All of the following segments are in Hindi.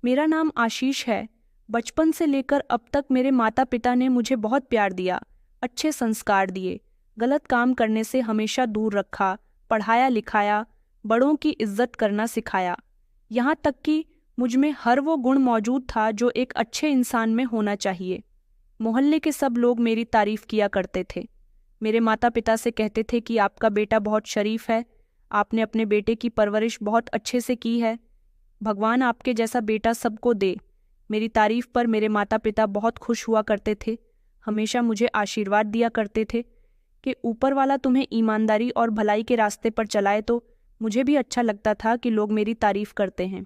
मेरा नाम आशीष है। बचपन से लेकर अब तक मेरे माता पिता ने मुझे बहुत प्यार दिया, अच्छे संस्कार दिए, गलत काम करने से हमेशा दूर रखा, पढ़ाया लिखाया, बड़ों की इज्जत करना सिखाया। यहाँ तक कि मुझ में हर वो गुण मौजूद था जो एक अच्छे इंसान में होना चाहिए। मोहल्ले के सब लोग मेरी तारीफ किया करते थे। मेरे माता पिता से कहते थे कि आपका बेटा बहुत शरीफ है, आपने अपने बेटे की परवरिश बहुत अच्छे से की है, भगवान आपके जैसा बेटा सबको दे। मेरी तारीफ पर मेरे माता पिता बहुत खुश हुआ करते थे, हमेशा मुझे आशीर्वाद दिया करते थे कि ऊपर वाला तुम्हें ईमानदारी और भलाई के रास्ते पर चलाए। तो मुझे भी अच्छा लगता था कि लोग मेरी तारीफ करते हैं।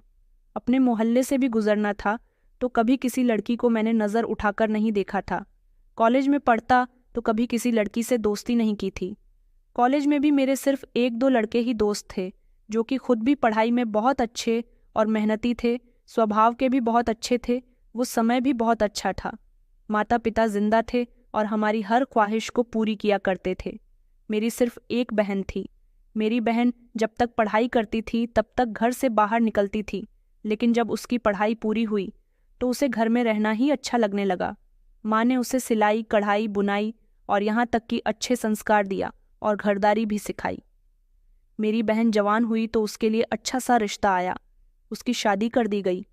अपने मोहल्ले से भी गुजरना था तो कभी किसी लड़की को मैंने नज़र उठाकर नहीं देखा था। कॉलेज में पढ़ता तो कभी किसी लड़की से दोस्ती नहीं की थी। कॉलेज में भी मेरे सिर्फ एक दो लड़के ही दोस्त थे जो कि खुद भी पढ़ाई में बहुत अच्छे और मेहनती थे, स्वभाव के भी बहुत अच्छे थे। वो समय भी बहुत अच्छा था। माता पिता जिंदा थे और हमारी हर ख्वाहिश को पूरी किया करते थे। मेरी सिर्फ एक बहन थी। मेरी बहन जब तक पढ़ाई करती थी तब तक घर से बाहर निकलती थी, लेकिन जब उसकी पढ़ाई पूरी हुई तो उसे घर में रहना ही अच्छा लगने लगा। माँ ने उसे सिलाई, कढ़ाई, बुनाई और यहाँ तक कि अच्छे संस्कार दिया और घरदारी भी सिखाई। मेरी बहन जवान हुई तो उसके लिए अच्छा सा रिश्ता आया, उसकी शादी कर दी गई।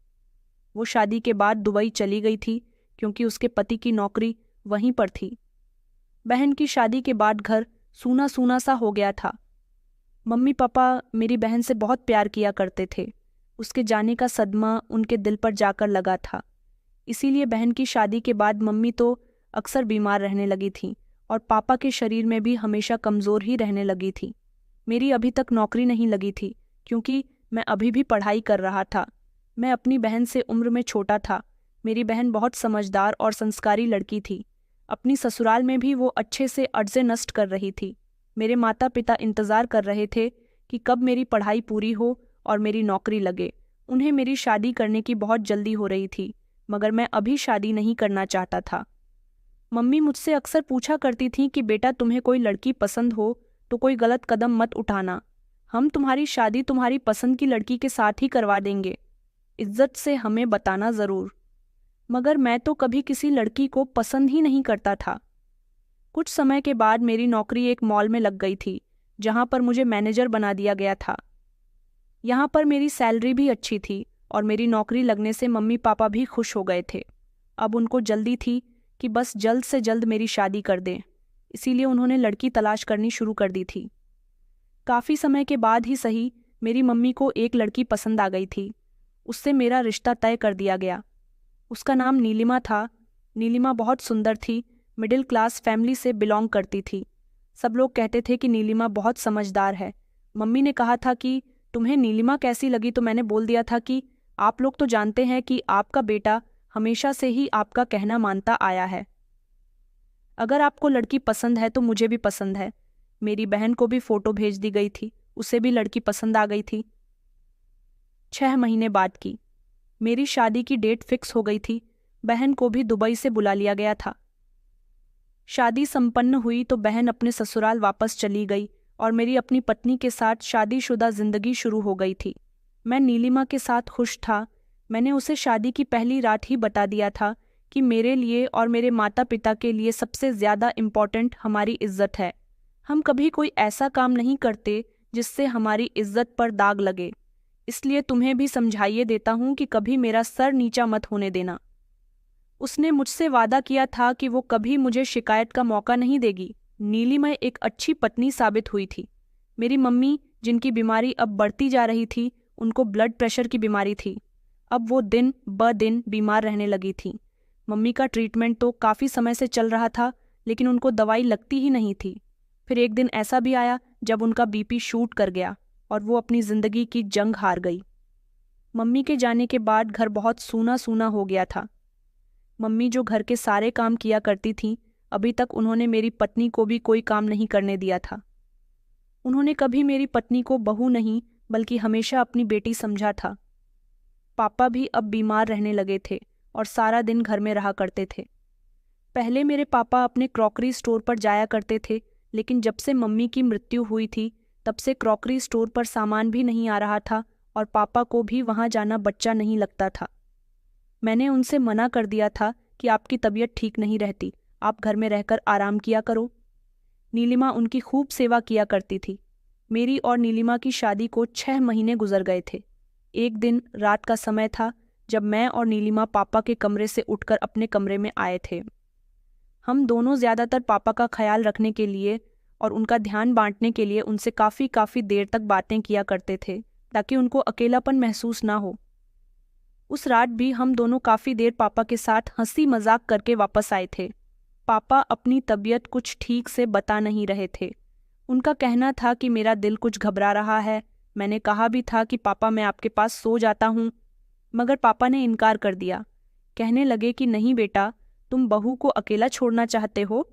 वो शादी के बाद दुबई चली गई थी क्योंकि उसके पति की नौकरी वहीं पर थी। बहन की शादी के बाद घर सूना सूना सा हो गया था। मम्मी पापा मेरी बहन से बहुत प्यार किया करते थे। उसके जाने का सदमा उनके दिल पर जाकर लगा था। इसीलिए बहन की शादी के बाद मम्मी तो अक्सर बीमार रहने लगी थी और पापा के शरीर में भी हमेशा कमज़ोर ही रहने लगी थी। मेरी अभी तक नौकरी नहीं लगी थी क्योंकि मैं अभी भी पढ़ाई कर रहा था। मैं अपनी बहन से उम्र में छोटा था। मेरी बहन बहुत समझदार और संस्कारी लड़की थी। अपनी ससुराल में भी वो अच्छे से अरज़े नष्ट कर रही थी। मेरे माता पिता इंतज़ार कर रहे थे कि कब मेरी पढ़ाई पूरी हो और मेरी नौकरी लगे। उन्हें मेरी शादी करने की बहुत जल्दी हो रही थी, मगर मैं अभी शादी नहीं करना चाहता था। मम्मी मुझसे अक्सर पूछा करती थी कि बेटा तुम्हें कोई लड़की पसंद हो तो कोई गलत कदम मत उठाना, हम तुम्हारी शादी तुम्हारी पसंद की लड़की के साथ ही करवा देंगे, इज्जत से हमें बताना ज़रूर। मगर मैं तो कभी किसी लड़की को पसंद ही नहीं करता था। कुछ समय के बाद मेरी नौकरी एक मॉल में लग गई थी जहाँ पर मुझे मैनेजर बना दिया गया था। यहाँ पर मेरी सैलरी भी अच्छी थी और मेरी नौकरी लगने से मम्मी पापा भी खुश हो गए थे। अब उनको जल्दी थी कि बस जल्द से जल्द मेरी शादी कर दें, इसीलिए उन्होंने लड़की तलाश करनी शुरू कर दी थी। काफ़ी समय के बाद ही सही, मेरी मम्मी को एक लड़की पसंद आ गई थी। उससे मेरा रिश्ता तय कर दिया गया। उसका नाम नीलिमा था। नीलिमा बहुत सुंदर थी, मिडिल क्लास फैमिली से बिलोंग करती थी। सब लोग कहते थे कि नीलिमा बहुत समझदार है। मम्मी ने कहा था कि तुम्हें नीलिमा कैसी लगी, तो मैंने बोल दिया था कि आप लोग तो जानते हैं कि आपका बेटा हमेशा से ही आपका कहना मानता आया है। अगर आपको लड़की पसंद है तो मुझे भी पसंद है। मेरी बहन को भी फ़ोटो भेज दी गई थी, उसे भी लड़की पसंद आ गई थी। 6 महीने बाद की मेरी शादी की डेट फिक्स हो गई थी। बहन को भी दुबई से बुला लिया गया था। शादी संपन्न हुई तो बहन अपने ससुराल वापस चली गई और मेरी अपनी पत्नी के साथ शादीशुदा जिंदगी शुरू हो गई थी। मैं नीलिमा के साथ खुश था। मैंने उसे शादी की पहली रात ही बता दिया था कि मेरे लिए और मेरे माता पिता के लिए सबसे ज़्यादा इम्पॉर्टेंट हमारी इज्जत है। हम कभी कोई ऐसा काम नहीं करते जिससे हमारी इज्जत पर दाग लगे, इसलिए तुम्हें भी समझाइए देता हूँ कि कभी मेरा सर नीचा मत होने देना। उसने मुझसे वादा किया था कि वो कभी मुझे शिकायत का मौका नहीं देगी। नीलिमा एक अच्छी पत्नी साबित हुई थी। मेरी मम्मी, जिनकी बीमारी अब बढ़ती जा रही थी, उनको ब्लड प्रेशर की बीमारी थी। अब वो दिन ब दिन बीमार रहने लगी थी। मम्मी का ट्रीटमेंट तो काफ़ी समय से चल रहा था, लेकिन उनको दवाई लगती ही नहीं थी। फिर एक दिन ऐसा भी आया जब उनका बीपी शूट कर गया और वो अपनी ज़िंदगी की जंग हार गई। मम्मी के जाने के बाद घर बहुत सूना सूना हो गया था। मम्मी जो घर के सारे काम किया करती थीं, अभी तक उन्होंने मेरी पत्नी को भी कोई काम नहीं करने दिया था। उन्होंने कभी मेरी पत्नी को बहू नहीं बल्कि हमेशा अपनी बेटी समझा था। पापा भी अब बीमार रहने लगे थे और सारा दिन घर में रहा करते थे। पहले मेरे पापा अपने क्रॉकरी स्टोर पर जाया करते थे, लेकिन जब से मम्मी की मृत्यु हुई थी तब से क्रॉकरी स्टोर पर सामान भी नहीं आ रहा था और पापा को भी वहाँ जाना बच्चा नहीं लगता था। मैंने उनसे मना कर दिया था कि आपकी तबीयत ठीक नहीं रहती, आप घर में रहकर आराम किया करो। नीलिमा उनकी खूब सेवा किया करती थी। मेरी और नीलिमा की शादी को 6 महीने गुजर गए थे। एक दिन रात का समय था जब मैं और नीलिमा पापा के कमरे से उठकर अपने कमरे में आए थे। हम दोनों ज़्यादातर पापा का ख्याल रखने के लिए और उनका ध्यान बांटने के लिए उनसे काफ़ी देर तक बातें किया करते थे ताकि उनको अकेलापन महसूस ना हो। उस रात भी हम दोनों काफ़ी देर पापा के साथ हंसी मजाक करके वापस आए थे। पापा अपनी तबीयत कुछ ठीक से बता नहीं रहे थे। उनका कहना था कि मेरा दिल कुछ घबरा रहा है। मैंने कहा भी था कि पापा मैं आपके पास सो जाता हूँ, मगर पापा ने इनकार कर दिया। कहने लगे कि नहीं बेटा, तुम बहू को अकेला छोड़ना चाहते हो।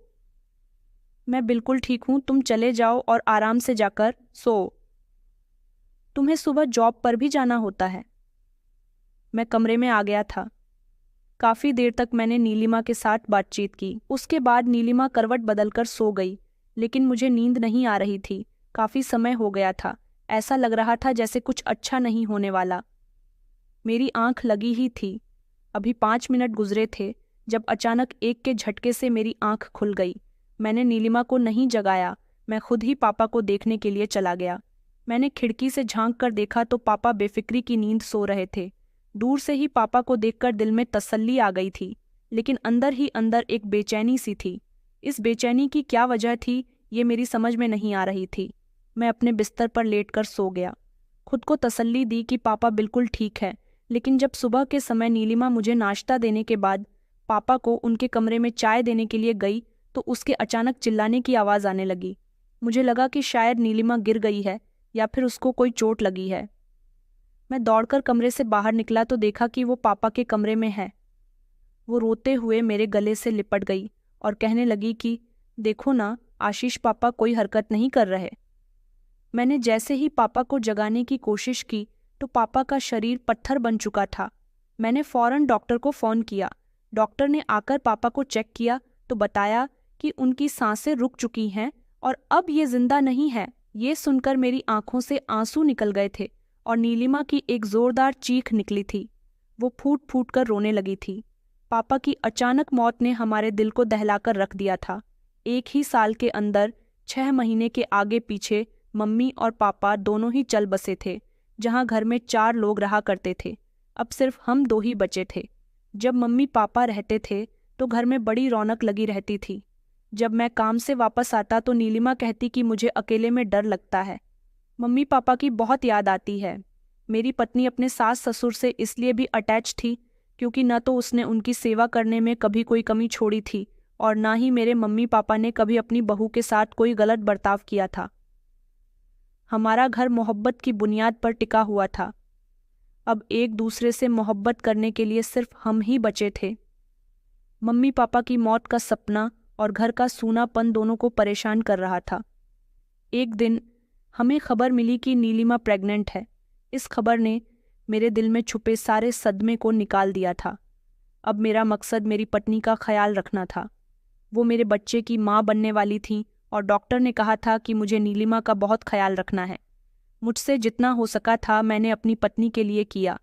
मैं बिल्कुल ठीक हूँ, तुम चले जाओ और आराम से जाकर सो। तुम्हें सुबह जॉब पर भी जाना होता है। मैं कमरे में आ गया था। काफ़ी देर तक मैंने नीलिमा के साथ बातचीत की। उसके बाद नीलिमा करवट बदलकर सो गई, लेकिन मुझे नींद नहीं आ रही थी। काफ़ी समय हो गया था। ऐसा लग रहा था जैसे कुछ अच्छा नहीं होने वाला। मेरी आंख लगी ही थी। अभी 5 मिनट गुजरे थे जब अचानक एक के झटके से मेरी आंख खुल गई। मैंने नीलिमा को नहीं जगाया, मैं खुद ही पापा को देखने के लिए चला गया। मैंने खिड़की से झांक कर देखा तो पापा बेफिक्री की नींद सो रहे थे। दूर से ही पापा को देखकर दिल में तसल्ली आ गई थी, लेकिन अंदर ही अंदर एक बेचैनी सी थी। इस बेचैनी की क्या वजह थी ये मेरी समझ में नहीं आ रही थी। मैं अपने बिस्तर पर लेटकर सो गया। खुद को तसल्ली दी कि पापा बिल्कुल ठीक है, लेकिन जब सुबह के समय नीलिमा मुझे नाश्ता देने के बाद पापा को उनके कमरे में चाय देने के लिए गई तो उसके अचानक चिल्लाने की आवाज़ आने लगी। मुझे लगा कि शायद नीलिमा गिर गई है या फिर उसको कोई चोट लगी है। मैं दौड़कर कमरे से बाहर निकला तो देखा कि वो पापा के कमरे में है। वो रोते हुए मेरे गले से लिपट गई और कहने लगी कि देखो ना, आशीष पापा कोई हरकत नहीं कर रहे। मैंने जैसे ही पापा को जगाने की कोशिश की तो पापा का शरीर पत्थर बन चुका था। मैंने फौरन डॉक्टर को फ़ोन किया। डॉक्टर ने आकर पापा को चेक किया तो बताया कि उनकी सांसें रुक चुकी हैं और अब ये जिंदा नहीं है। ये सुनकर मेरी आंखों से आंसू निकल गए थे और नीलिमा की एक जोरदार चीख निकली थी। वो फूट फूट कर रोने लगी थी। पापा की अचानक मौत ने हमारे दिल को दहलाकर रख दिया था। एक ही साल के अंदर 6 महीने के आगे पीछे मम्मी और पापा दोनों ही चल बसे थे। जहाँ घर में 4 लोग रहा करते थे, अब सिर्फ हम 2 ही बचे थे। जब मम्मी पापा रहते थे तो घर में बड़ी रौनक लगी रहती थी। जब मैं काम से वापस आता तो नीलिमा कहती कि मुझे अकेले में डर लगता है। मम्मी पापा की बहुत याद आती है। मेरी पत्नी अपने सास ससुर से इसलिए भी अटैच थी क्योंकि न तो उसने उनकी सेवा करने में कभी कोई कमी छोड़ी थी और ना ही मेरे मम्मी पापा ने कभी अपनी बहू के साथ कोई गलत बर्ताव किया था। हमारा घर मोहब्बत की बुनियाद पर टिका हुआ था। अब एक दूसरे से मोहब्बत करने के लिए सिर्फ हम ही बचे थे। मम्मी पापा की मौत का सपना और घर का सूनापन दोनों को परेशान कर रहा था। एक दिन हमें खबर मिली कि नीलिमा प्रेग्नेंट है। इस खबर ने मेरे दिल में छुपे सारे सदमे को निकाल दिया था। अब मेरा मकसद मेरी पत्नी का ख्याल रखना था। वो मेरे बच्चे की माँ बनने वाली थी और डॉक्टर ने कहा था कि मुझे नीलिमा का बहुत ख्याल रखना है। मुझसे जितना हो सका था मैंने अपनी पत्नी के लिए किया।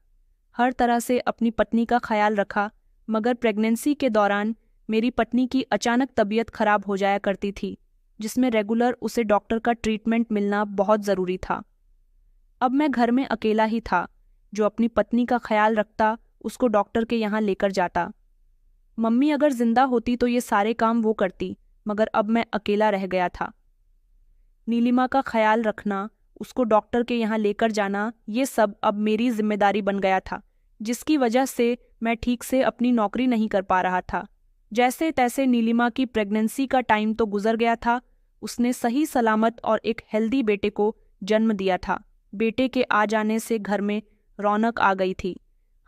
हर तरह से अपनी पत्नी का ख्याल रखा, मगर प्रेगनेंसी के दौरान मेरी पत्नी की अचानक तबीयत खराब हो जाया करती थी, जिसमें रेगुलर उसे डॉक्टर का ट्रीटमेंट मिलना बहुत ज़रूरी था। अब मैं घर में अकेला ही था। जो अपनी पत्नी का ख्याल रखता उसको डॉक्टर के यहाँ लेकर जाता। मम्मी अगर जिंदा होती तो ये सारे काम वो करती, मगर अब मैं अकेला रह गया था। नीलिमा का ख्याल रखना, उसको डॉक्टर के यहाँ लेकर जाना, ये सब अब मेरी जिम्मेदारी बन गया था, जिसकी वजह से मैं ठीक से अपनी नौकरी नहीं कर पा रहा था। जैसे तैसे नीलिमा की प्रेगनेंसी का टाइम तो गुजर गया था। उसने सही सलामत और एक हेल्दी बेटे को जन्म दिया था। बेटे के आ जाने से घर में रौनक आ गई थी।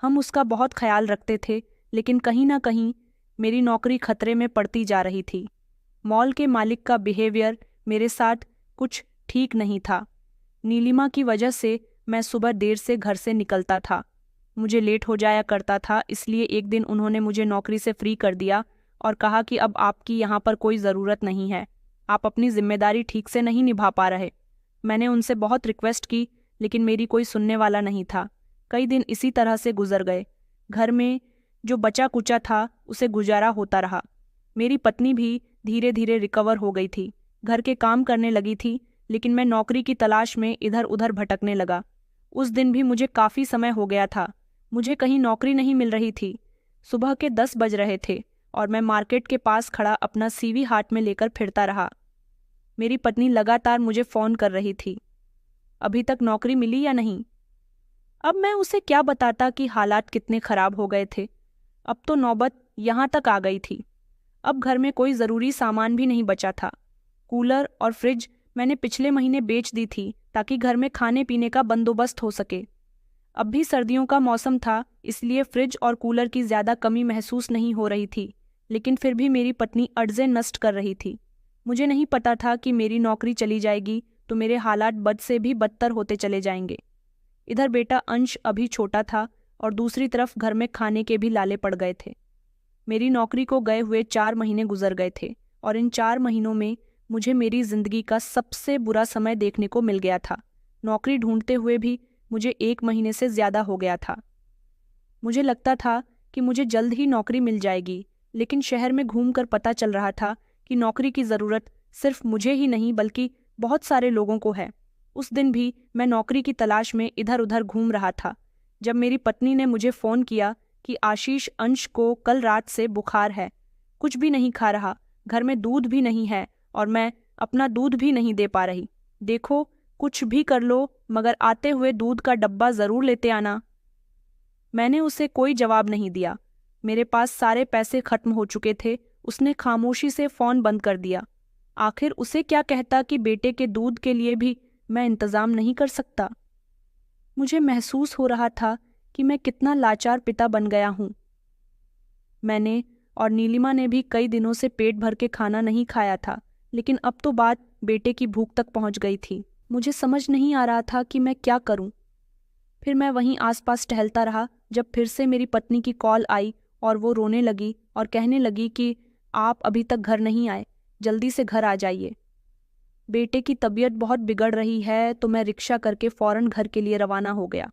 हम उसका बहुत ख्याल रखते थे, लेकिन कहीं ना कहीं मेरी नौकरी खतरे में पड़ती जा रही थी। मॉल के मालिक का बिहेवियर मेरे साथ कुछ ठीक नहीं था। नीलिमा की वजह से मैं सुबह देर से घर से निकलता था। मुझे लेट हो जाया करता था, इसलिए एक दिन उन्होंने मुझे नौकरी से फ्री कर दिया और कहा कि अब आपकी यहाँ पर कोई ज़रूरत नहीं है, आप अपनी जिम्मेदारी ठीक से नहीं निभा पा रहे। मैंने उनसे बहुत रिक्वेस्ट की, लेकिन मेरी कोई सुनने वाला नहीं था। कई दिन इसी तरह से गुजर गए। घर में जो बचा कुचा था उसे गुजारा होता रहा। मेरी पत्नी भी धीरे धीरे रिकवर हो गई थी, घर के काम करने लगी थी, लेकिन मैं नौकरी की तलाश में इधर उधर भटकने लगा। उस दिन भी मुझे काफ़ी समय हो गया था, मुझे कहीं नौकरी नहीं मिल रही थी। सुबह के 10 बज रहे थे और मैं मार्केट के पास खड़ा अपना सीवी हाथ में लेकर फिरता रहा। मेरी पत्नी लगातार मुझे फ़ोन कर रही थी, अभी तक नौकरी मिली या नहीं। अब मैं उसे क्या बताता कि हालात कितने ख़राब हो गए थे। अब तो नौबत यहाँ तक आ गई थी। अब घर में कोई ज़रूरी सामान भी नहीं बचा था। कूलर और फ्रिज मैंने पिछले महीने बेच दी थी ताकि घर में खाने पीने का बंदोबस्त हो सके। अब भी सर्दियों का मौसम था, इसलिए फ्रिज और कूलर की ज़्यादा कमी महसूस नहीं हो रही थी, लेकिन फिर भी मेरी पत्नी अर्ज़ें नष्ट कर रही थी। मुझे नहीं पता था कि मेरी नौकरी चली जाएगी तो मेरे हालात बद से भी बदतर होते चले जाएंगे। इधर बेटा अंश अभी छोटा था और दूसरी तरफ घर में खाने के भी लाले पड़ गए थे। मेरी नौकरी को गए हुए 4 महीने गुजर गए थे और इन 4 महीनों में मुझे मेरी ज़िंदगी का सबसे बुरा समय देखने को मिल गया था। नौकरी ढूंढते हुए भी मुझे 1 महीने से ज़्यादा हो गया था। मुझे लगता था कि मुझे जल्द ही नौकरी मिल जाएगी, लेकिन शहर में घूमकर पता चल रहा था कि नौकरी की ज़रूरत सिर्फ मुझे ही नहीं बल्कि बहुत सारे लोगों को है। उस दिन भी मैं नौकरी की तलाश में इधर उधर घूम रहा था जब मेरी पत्नी ने मुझे फ़ोन किया कि आशीष, अंश को कल रात से बुखार है, कुछ भी नहीं खा रहा, घर में दूध भी नहीं है और मैं अपना दूध भी नहीं दे पा रही। देखो, कुछ भी कर लो मगर आते हुए दूध का डब्बा ज़रूर लेते आना। मैंने उसे कोई जवाब नहीं दिया। मेरे पास सारे पैसे खत्म हो चुके थे। उसने खामोशी से फ़ोन बंद कर दिया। आखिर उसे क्या कहता कि बेटे के दूध के लिए भी मैं इंतज़ाम नहीं कर सकता। मुझे महसूस हो रहा था कि मैं कितना लाचार पिता बन गया हूँ। मैंने और नीलिमा ने भी कई दिनों से पेट भर के खाना नहीं खाया था, लेकिन अब तो बात बेटे की भूख तक पहुँच गई थी। मुझे समझ नहीं आ रहा था कि मैं क्या करूँ। फिर मैं वहीं आसपास टहलता रहा जब फिर से मेरी पत्नी की कॉल आई और वो रोने लगी और कहने लगी कि आप अभी तक घर नहीं आए, जल्दी से घर आ जाइए। बेटे की तबीयत बहुत बिगड़ रही है, तो मैं रिक्शा करके फ़ौरन घर के लिए रवाना हो गया।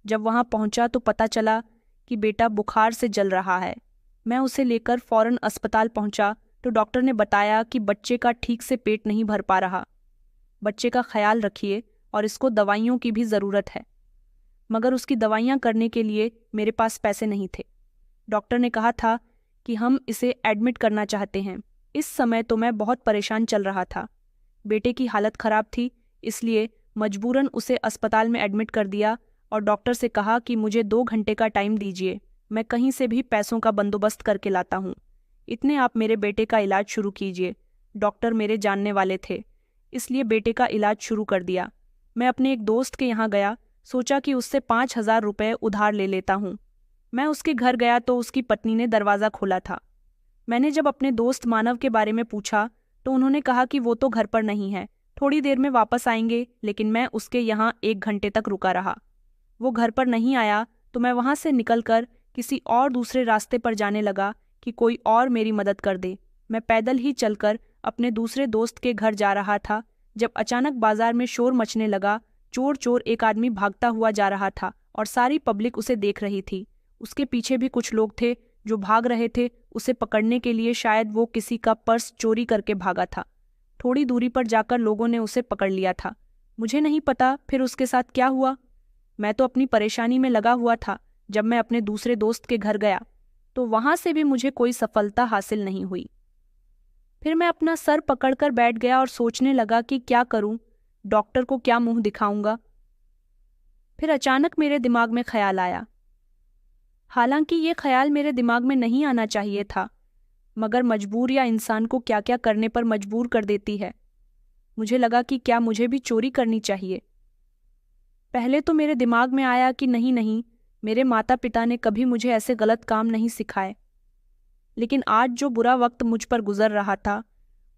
जब वहाँ पहुँचा तो पता चला कि बेटा बुखार से जल रहा है। मैं उसे लेकर फ़ौरन अस्पताल पहुँचा तो डॉक्टर ने बताया कि बच्चे का ठीक से पेट नहीं भर पा रहा। बच्चे का ख्याल रखिए और इसको दवाइयों की भी ज़रूरत है, मगर उसकी दवाइयाँ करने के लिए मेरे पास पैसे नहीं थे। डॉक्टर ने कहा था कि हम इसे एडमिट करना चाहते हैं। इस समय तो मैं बहुत परेशान चल रहा था। बेटे की हालत ख़राब थी, इसलिए मजबूरन उसे अस्पताल में एडमिट कर दिया और डॉक्टर से कहा कि मुझे 2 घंटे का टाइम दीजिए, मैं कहीं से भी पैसों का बंदोबस्त करके लाता हूँ। इतने आप मेरे बेटे का इलाज शुरू कीजिए। डॉक्टर मेरे जानने वाले थे, इसलिए बेटे का इलाज शुरू कर दिया। मैं अपने एक दोस्त के यहाँ गया, सोचा कि उससे 5,000 रुपये उधार ले लेता हूँ। मैं उसके घर गया तो उसकी पत्नी ने दरवाज़ा खोला था। मैंने जब अपने दोस्त मानव के बारे में पूछा तो उन्होंने कहा कि वो तो घर पर नहीं है, थोड़ी देर में वापस आएंगे, लेकिन मैं उसके यहाँ 1 घंटे तक रुका रहा। वो घर पर नहीं आया तो मैं वहाँ से निकलकर किसी और दूसरे रास्ते पर जाने लगा कि कोई और मेरी मदद कर दे। मैं पैदल ही चलकर अपने दूसरे दोस्त के घर जा रहा था जब अचानक बाजार में शोर मचने लगा। चोर चोर एक आदमी भागता हुआ जा रहा था और सारी पब्लिक उसे देख रही थी। उसके पीछे भी कुछ लोग थे जो भाग रहे थे उसे पकड़ने के लिए। शायद वो किसी का पर्स चोरी करके भागा था। थोड़ी दूरी पर जाकर लोगों ने उसे पकड़ लिया था। मुझे नहीं पता फिर उसके साथ क्या हुआ। मैं तो अपनी परेशानी में लगा हुआ था। जब मैं अपने दूसरे दोस्त के घर गया तो वहां से भी मुझे कोई सफलता हासिल नहीं हुई। फिर मैं अपना सर पकड़कर बैठ गया और सोचने लगा कि क्या करूं, डॉक्टर को क्या मुंह दिखाऊंगा। फिर अचानक मेरे दिमाग में ख्याल आया। हालांकि ये ख्याल मेरे दिमाग में नहीं आना चाहिए था, मगर मजबूर या इंसान को क्या क्या करने पर मजबूर कर देती है। मुझे लगा कि क्या मुझे भी चोरी करनी चाहिए। पहले तो मेरे दिमाग में आया कि नहीं नहीं, मेरे माता पिता ने कभी मुझे ऐसे गलत काम नहीं सिखाए। लेकिन आज जो बुरा वक्त मुझ पर गुजर रहा था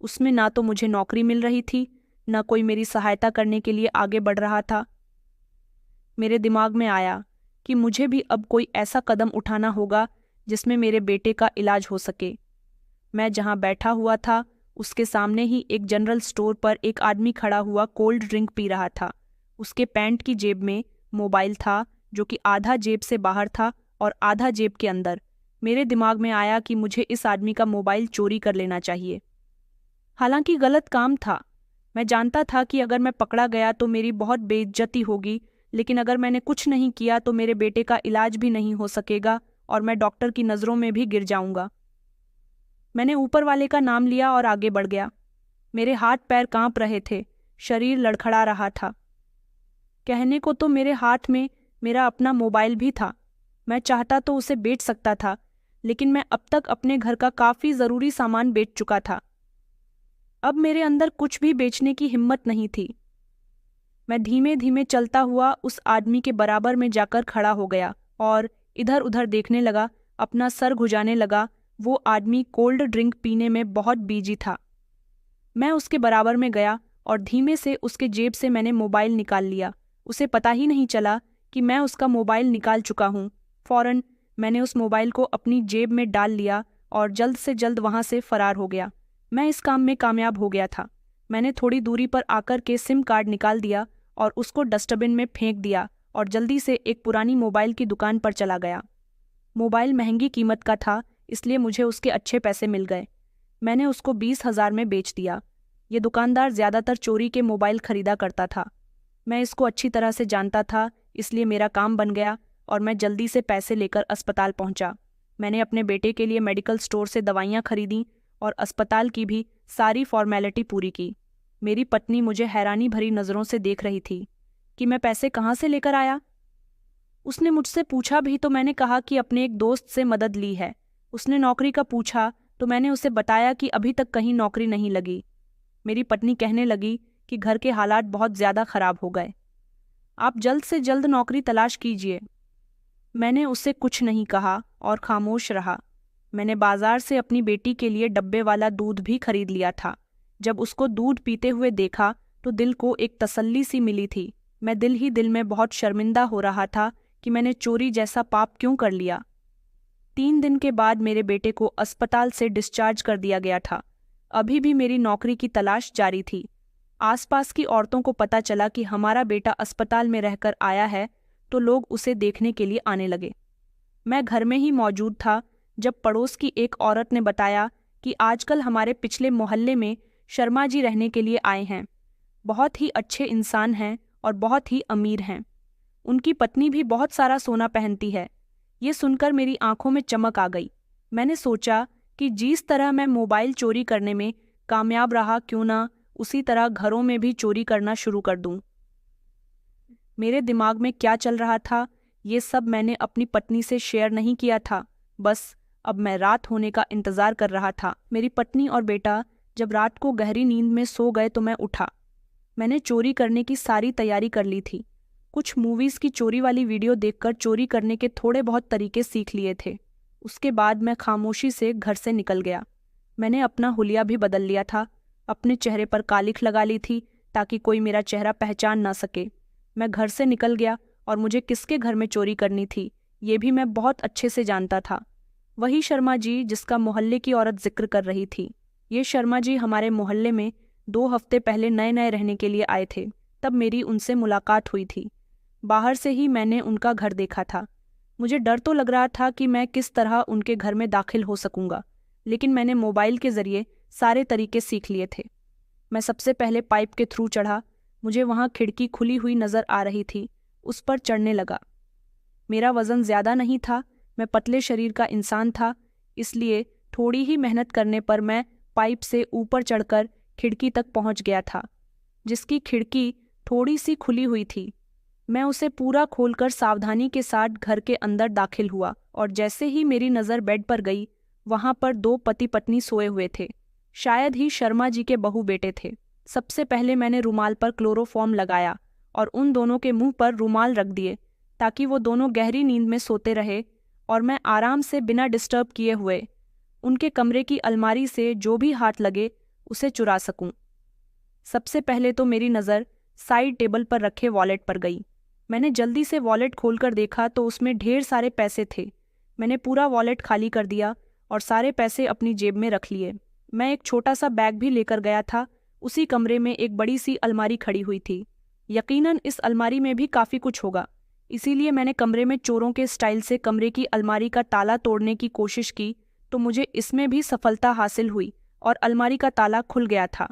उसमें ना तो मुझे नौकरी मिल रही थी, ना कोई मेरी सहायता करने के लिए आगे बढ़ रहा था। मेरे दिमाग में आया कि मुझे भी अब कोई ऐसा कदम उठाना होगा जिसमें मेरे बेटे का इलाज हो सके। मैं जहां बैठा हुआ था उसके सामने ही एक जनरल स्टोर पर एक आदमी खड़ा हुआ कोल्ड ड्रिंक पी रहा था। उसके पैंट की जेब में मोबाइल था जो कि आधा जेब से बाहर था और आधा जेब के अंदर। मेरे दिमाग में आया कि मुझे इस आदमी का मोबाइल चोरी कर लेना चाहिए। हालांकि गलत काम था। मैं जानता था कि अगर मैं पकड़ा गया तो मेरी बहुत बेइज्जती होगी, लेकिन अगर मैंने कुछ नहीं किया तो मेरे बेटे का इलाज भी नहीं हो सकेगा और मैं डॉक्टर की नज़रों में भी गिर जाऊंगा। मैंने ऊपर वाले का नाम लिया और आगे बढ़ गया। मेरे हाथ पैर कांप रहे थे, शरीर लड़खड़ा रहा था। कहने को तो मेरे हाथ में मेरा अपना मोबाइल भी था। मैं चाहता तो उसे बेच सकता था, लेकिन मैं अब तक अपने घर का काफ़ी ज़रूरी सामान बेच चुका था। अब मेरे अंदर कुछ भी बेचने की हिम्मत नहीं थी। मैं धीमे धीमे चलता हुआ उस आदमी के बराबर में जाकर खड़ा हो गया और इधर उधर देखने लगा, अपना सर घुमाने लगा। वो आदमी कोल्ड ड्रिंक पीने में बहुत बिजी था। मैं उसके बराबर में गया और धीमे से उसके जेब से मैंने मोबाइल निकाल लिया। उसे पता ही नहीं चला कि मैं उसका मोबाइल निकाल चुका हूँ। फौरन मैंने उस मोबाइल को अपनी जेब में डाल लिया और जल्द से जल्द वहाँ से फरार हो गया। मैं इस काम में कामयाब हो गया था। मैंने थोड़ी दूरी पर आकर के सिम कार्ड निकाल दिया और उसको डस्टबिन में फेंक दिया और जल्दी से एक पुरानी मोबाइल की दुकान पर चला गया। मोबाइल महंगी कीमत का था, इसलिए मुझे उसके अच्छे पैसे मिल गए। मैंने उसको 20,000 में बेच दिया। ये दुकानदार ज़्यादातर चोरी के मोबाइल खरीदा करता था। मैं इसको अच्छी तरह से जानता था, इसलिए मेरा काम बन गया और मैं जल्दी से पैसे लेकर अस्पताल पहुंचा। मैंने अपने बेटे के लिए मेडिकल स्टोर से दवाइयाँ खरीदी और अस्पताल की भी सारी फॉर्मेलिटी पूरी की। मेरी पत्नी मुझे हैरानी भरी नज़रों से देख रही थी कि मैं पैसे कहाँ से लेकर आया। उसने मुझसे पूछा भी तो मैंने कहा कि अपने एक दोस्त से मदद ली है। उसने नौकरी का पूछा तो मैंने उसे बताया कि अभी तक कहीं नौकरी नहीं लगी। मेरी पत्नी कहने लगी कि घर के हालात बहुत ज़्यादा ख़राब हो गए, आप जल्द से जल्द नौकरी तलाश कीजिए। मैंने उससे कुछ नहीं कहा और खामोश रहा। मैंने बाजार से अपनी बेटी के लिए डब्बे वाला दूध भी खरीद लिया था। जब उसको दूध पीते हुए देखा तो दिल को एक तसल्ली सी मिली थी। मैं दिल ही दिल में बहुत शर्मिंदा हो रहा था कि मैंने चोरी जैसा पाप क्यों कर लिया। 3 दिन के बाद मेरे बेटे को अस्पताल से डिस्चार्ज कर दिया गया था। अभी भी मेरी नौकरी की तलाश जारी थी। आसपास की औरतों को पता चला कि हमारा बेटा अस्पताल में रहकर आया है तो लोग उसे देखने के लिए आने लगे। मैं घर में ही मौजूद था जब पड़ोस की एक औरत ने बताया कि आजकल हमारे पिछले मोहल्ले में शर्मा जी रहने के लिए आए हैं। बहुत ही अच्छे इंसान हैं और बहुत ही अमीर हैं। उनकी पत्नी भी बहुत सारा सोना पहनती है। ये सुनकर मेरी आंखों में चमक आ गई। मैंने सोचा कि जिस तरह मैं मोबाइल चोरी करने में कामयाब रहा, क्यों ना उसी तरह घरों में भी चोरी करना शुरू कर दूं। मेरे दिमाग में क्या चल रहा था ये सब मैंने अपनी पत्नी से शेयर नहीं किया था। बस अब मैं रात होने का इंतज़ार कर रहा था। मेरी पत्नी और बेटा जब रात को गहरी नींद में सो गए तो मैं उठा। मैंने चोरी करने की सारी तैयारी कर ली थी। कुछ मूवीज़ की चोरी वाली वीडियो देखकर चोरी करने के थोड़े बहुत तरीके सीख लिए थे। उसके बाद मैं खामोशी से घर से निकल गया। मैंने अपना हुलिया भी बदल लिया था। अपने चेहरे पर कालिख लगा ली थी ताकि कोई मेरा चेहरा पहचान ना सके। मैं घर से निकल गया और मुझे किसके घर में चोरी करनी थी ये भी मैं बहुत अच्छे से जानता था। वही शर्मा जी जिसका मोहल्ले की औरत जिक्र कर रही थी। ये शर्मा जी हमारे मोहल्ले में 2 हफ्ते पहले नए नए रहने के लिए आए थे। तब मेरी उनसे मुलाकात हुई थी। बाहर से ही मैंने उनका घर देखा था। मुझे डर तो लग रहा था कि मैं किस तरह उनके घर में दाखिल हो सकूंगा, लेकिन मैंने मोबाइल के ज़रिए सारे तरीके सीख लिए थे। मैं सबसे पहले पाइप के थ्रू चढ़ा। मुझे वहाँ खिड़की खुली हुई नज़र आ रही थी। उस पर चढ़ने लगा। मेरा वज़न ज़्यादा नहीं था, मैं पतले शरीर का इंसान था, इसलिए थोड़ी ही मेहनत करने पर मैं पाइप से ऊपर चढ़कर खिड़की तक पहुंच गया था, जिसकी खिड़की थोड़ी सी खुली हुई थी। मैं उसे पूरा खोलकर सावधानी के साथ घर के अंदर दाखिल हुआ और जैसे ही मेरी नज़र बेड पर गई, वहां पर 2 पति पत्नी सोए हुए थे। शायद ही शर्मा जी के बहू बेटे थे। सबसे पहले मैंने रुमाल पर क्लोरोफॉर्म लगाया और उन दोनों के मुंह पर रुमाल रख दिए ताकि वो दोनों गहरी नींद में सोते रहे और मैं आराम से बिना डिस्टर्ब किए हुए उनके कमरे की अलमारी से जो भी हाथ लगे उसे चुरा सकूं। सबसे पहले तो मेरी नज़र साइड टेबल पर रखे वॉलेट पर गई। मैंने जल्दी से वॉलेट खोलकर देखा तो उसमें ढेर सारे पैसे थे। मैंने पूरा वॉलेट खाली कर दिया और सारे पैसे अपनी जेब में रख लिए। मैं एक छोटा सा बैग भी लेकर गया था। उसी कमरे में एक बड़ी सी अलमारी खड़ी हुई थी। यकीनन इस अलमारी में भी काफ़ी कुछ होगा, इसीलिए मैंने कमरे में चोरों के स्टाइल से कमरे की अलमारी का ताला तोड़ने की कोशिश की तो मुझे इसमें भी सफलता हासिल हुई और अलमारी का ताला खुल गया था।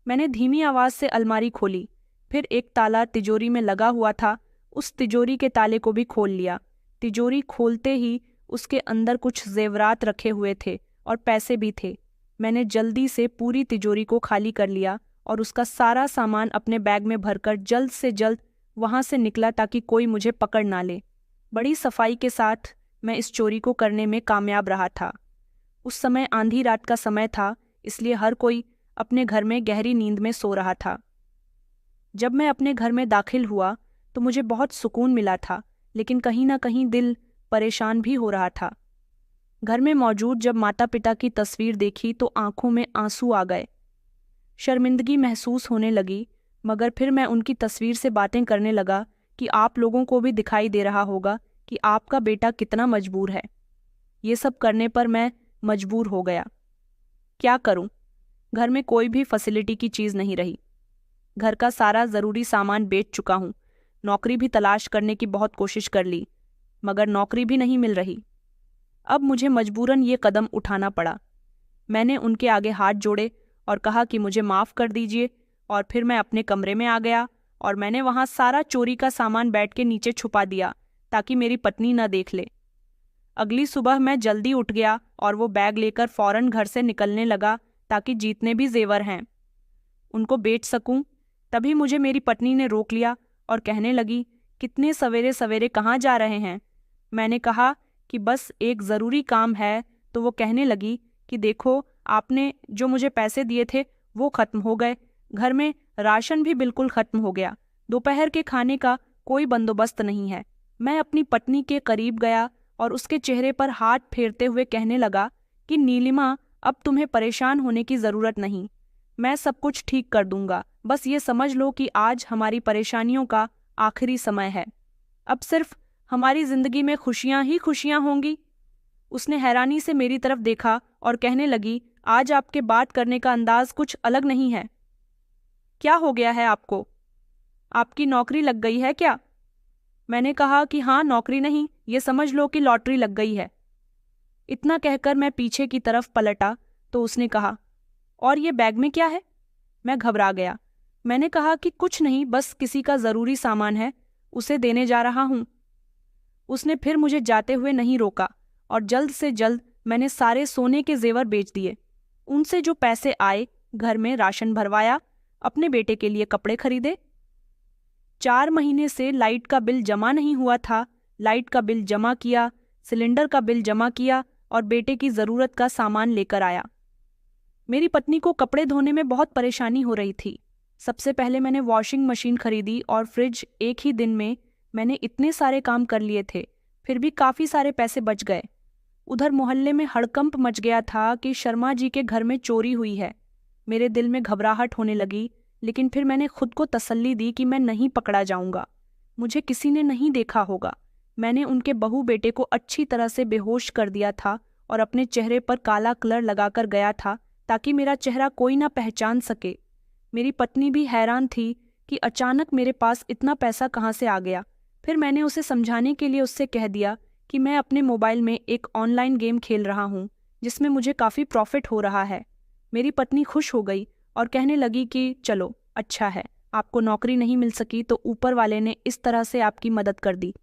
मैंने धीमी आवाज से अलमारी खोली, फिर एक ताला तिजोरी में लगा हुआ था, उस तिजोरी के ताले को भी खोल लिया। तिजोरी खोलते ही उसके अंदर कुछ जेवरात रखे हुए थे और पैसे भी थे। मैंने जल्दी से पूरी तिजोरी को खाली कर लिया और उसका सारा सामान अपने बैग में भरकर जल्द से जल्द वहां से निकला ताकि कोई मुझे पकड़ ना ले। बड़ी सफाई के साथ मैं इस चोरी को करने में कामयाब रहा था। उस समय आंधी रात का समय था, इसलिए हर कोई अपने घर में गहरी नींद में सो रहा था। जब मैं अपने घर में दाखिल हुआ तो मुझे बहुत सुकून मिला था, लेकिन कहीं ना कहीं दिल परेशान भी हो रहा था। घर में मौजूद जब माता पिता की तस्वीर देखी तो आंखों में आंसू आ गए। शर्मिंदगी महसूस होने लगी, मगर फिर मैं उनकी तस्वीर से बातें करने लगा कि आप लोगों को भी दिखाई दे रहा होगा कि आपका बेटा कितना मजबूर है। ये सब करने पर मैं मजबूर हो गया। क्या करूं? घर में कोई भी फैसिलिटी की चीज़ नहीं रही। घर का सारा ज़रूरी सामान बेच चुका हूं। नौकरी भी तलाश करने की बहुत कोशिश कर ली, मगर नौकरी भी नहीं मिल रही। अब मुझे मजबूरन ये कदम उठाना पड़ा। मैंने उनके आगे हाथ जोड़े और कहा कि मुझे माफ़ कर दीजिए, और फिर मैं अपने कमरे में आ गया और मैंने वहाँ सारा चोरी का सामान बेड के नीचे छुपा दिया ताकि मेरी पत्नी न देख ले। अगली सुबह मैं जल्दी उठ गया और वो बैग लेकर फौरन घर से निकलने लगा ताकि जितने भी जेवर हैं उनको बेच सकूं। तभी मुझे मेरी पत्नी ने रोक लिया और कहने लगी, कितने सवेरे सवेरे कहाँ जा रहे हैं? मैंने कहा कि बस एक ज़रूरी काम है। तो वो कहने लगी कि देखो, आपने जो मुझे पैसे दिए थे वो ख़त्म हो गए, घर में राशन भी बिल्कुल ख़त्म हो गया, दोपहर के खाने का कोई बंदोबस्त नहीं है। मैं अपनी पत्नी के करीब गया और उसके चेहरे पर हाथ फेरते हुए कहने लगा कि नीलिमा, अब तुम्हें परेशान होने की ज़रूरत नहीं, मैं सब कुछ ठीक कर दूंगा। बस ये समझ लो कि आज हमारी परेशानियों का आखिरी समय है। अब सिर्फ हमारी ज़िंदगी में खुशियाँ ही खुशियाँ होंगी। उसने हैरानी से मेरी तरफ देखा और कहने लगी, आज आपके बात करने का अंदाज कुछ अलग नहीं है। क्या हो गया है आपको? आपकी नौकरी लग गई है क्या? मैंने कहा कि हाँ, नौकरी नहीं, ये समझ लो कि लॉटरी लग गई है। इतना कहकर मैं पीछे की तरफ पलटा तो उसने कहा, और ये बैग में क्या है? मैं घबरा गया। मैंने कहा कि कुछ नहीं, बस किसी का ज़रूरी सामान है, उसे देने जा रहा हूँ। उसने फिर मुझे जाते हुए नहीं रोका और जल्द से जल्द मैंने सारे सोने के जेवर बेच दिए। उनसे जो पैसे आए, घर में राशन भरवाया, अपने बेटे के लिए कपड़े खरीदे। 4 महीने से लाइट का बिल जमा नहीं हुआ था। लाइट का बिल जमा किया, सिलेंडर का बिल जमा किया और बेटे की ज़रूरत का सामान लेकर आया। मेरी पत्नी को कपड़े धोने में बहुत परेशानी हो रही थी। सबसे पहले मैंने वॉशिंग मशीन खरीदी और फ्रिज। एक ही दिन में मैंने इतने सारे काम कर लिए थे, फिर भी काफ़ी सारे पैसे बच गए। उधर मोहल्ले में हड़कंप मच गया था कि शर्मा जी के घर में चोरी हुई है। मेरे दिल में घबराहट होने लगी, लेकिन फिर मैंने खुद को तसल्ली दी कि मैं नहीं पकड़ा जाऊंगा, मुझे किसी ने नहीं देखा होगा। मैंने उनके बहू बेटे को अच्छी तरह से बेहोश कर दिया था और अपने चेहरे पर काला कलर लगाकर गया था ताकि मेरा चेहरा कोई ना पहचान सके। मेरी पत्नी भी हैरान थी कि अचानक मेरे पास इतना पैसा कहाँ से आ गया। फिर मैंने उसे समझाने के लिए उससे कह दिया कि मैं अपने मोबाइल में एक ऑनलाइन गेम खेल रहा हूँ जिसमें मुझे काफ़ी प्रॉफिट हो रहा है। मेरी पत्नी खुश हो गई और कहने लगी कि चलो, अच्छा है, आपको नौकरी नहीं मिल सकी तो ऊपर वाले ने इस तरह से आपकी मदद कर दी।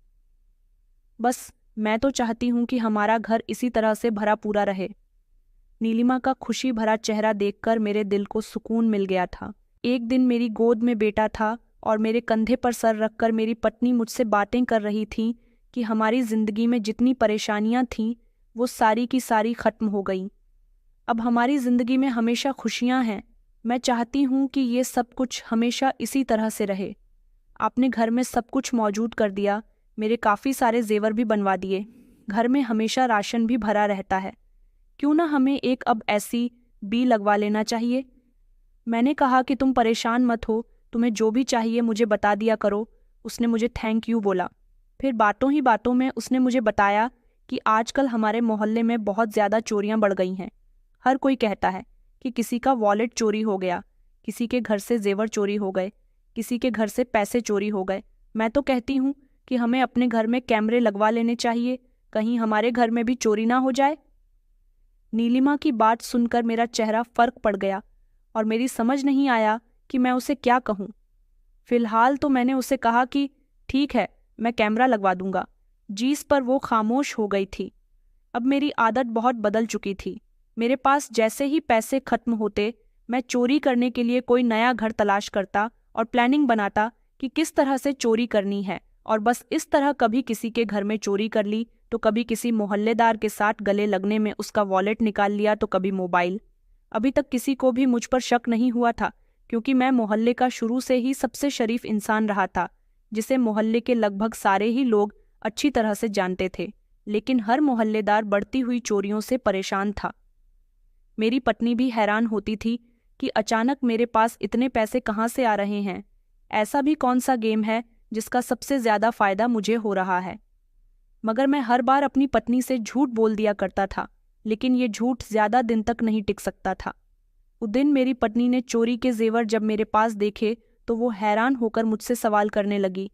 बस मैं तो चाहती हूँ कि हमारा घर इसी तरह से भरा पूरा रहे। नीलिमा का खुशी भरा चेहरा देखकर मेरे दिल को सुकून मिल गया था। एक दिन मेरी गोद में बेटा था और मेरे कंधे पर सर रखकर मेरी पत्नी मुझसे बातें कर रही थी कि हमारी ज़िंदगी में जितनी परेशानियां थीं वो सारी की सारी ख़त्म हो गईं। अब हमारी ज़िंदगी में हमेशा खुशियां हैं। मैं चाहती हूँ कि ये सब कुछ हमेशा इसी तरह से रहे। आपने घर में सब कुछ मौजूद कर दिया, मेरे काफ़ी सारे जेवर भी बनवा दिए, घर में हमेशा राशन भी भरा रहता है। क्यों ना हमें एक अब ऐसी बी लगवा लेना चाहिए। मैंने कहा कि तुम परेशान मत हो, तुम्हें जो भी चाहिए मुझे बता दिया करो। उसने मुझे थैंक यू बोला। फिर बातों ही बातों में उसने मुझे बताया कि आजकल हमारे मोहल्ले में बहुत ज़्यादा चोरियां बढ़ गई हैं। हर कोई कहता है कि किसी का वॉलेट चोरी हो गया, किसी के घर से जेवर चोरी हो गए, किसी के घर से पैसे चोरी हो गए। मैं तो कहती हूँ कि हमें अपने घर में कैमरे लगवा लेने चाहिए, कहीं हमारे घर में भी चोरी ना हो जाए। नीलिमा की बात सुनकर मेरा चेहरा फर्क पड़ गया और मेरी समझ नहीं आया कि मैं उसे क्या कहूँ। फिलहाल तो मैंने उसे कहा कि ठीक है, मैं कैमरा लगवा दूंगा। जिस पर वो खामोश हो गई थी। अब मेरी आदत बहुत बदल चुकी थी। मेरे पास जैसे ही पैसे खत्म होते, मैं चोरी करने के लिए कोई नया घर तलाश करता और प्लानिंग बनाता कि किस तरह से चोरी करनी है, और बस इस तरह कभी किसी के घर में चोरी कर ली तो कभी किसी मोहल्लेदार के साथ गले लगने में उसका वॉलेट निकाल लिया तो कभी मोबाइल। अभी तक किसी को भी मुझ पर शक नहीं हुआ था, क्योंकि मैं मोहल्ले का शुरू से ही सबसे शरीफ इंसान रहा था, जिसे मोहल्ले के लगभग सारे ही लोग अच्छी तरह से जानते थे। लेकिन हर मोहल्लेदार बढ़ती हुई चोरियों से परेशान था। मेरी पत्नी भी हैरान होती थी कि अचानक मेरे पास इतने पैसे कहाँ से आ रहे हैं। ऐसा भी कौन सा गेम है जिसका सबसे ज्यादा फायदा मुझे हो रहा है। मगर मैं हर बार अपनी पत्नी से झूठ बोल दिया करता था, लेकिन ये झूठ ज्यादा दिन तक नहीं टिक सकता था। उस दिन मेरी पत्नी ने चोरी के जेवर जब मेरे पास देखे तो वो हैरान होकर मुझसे सवाल करने लगी,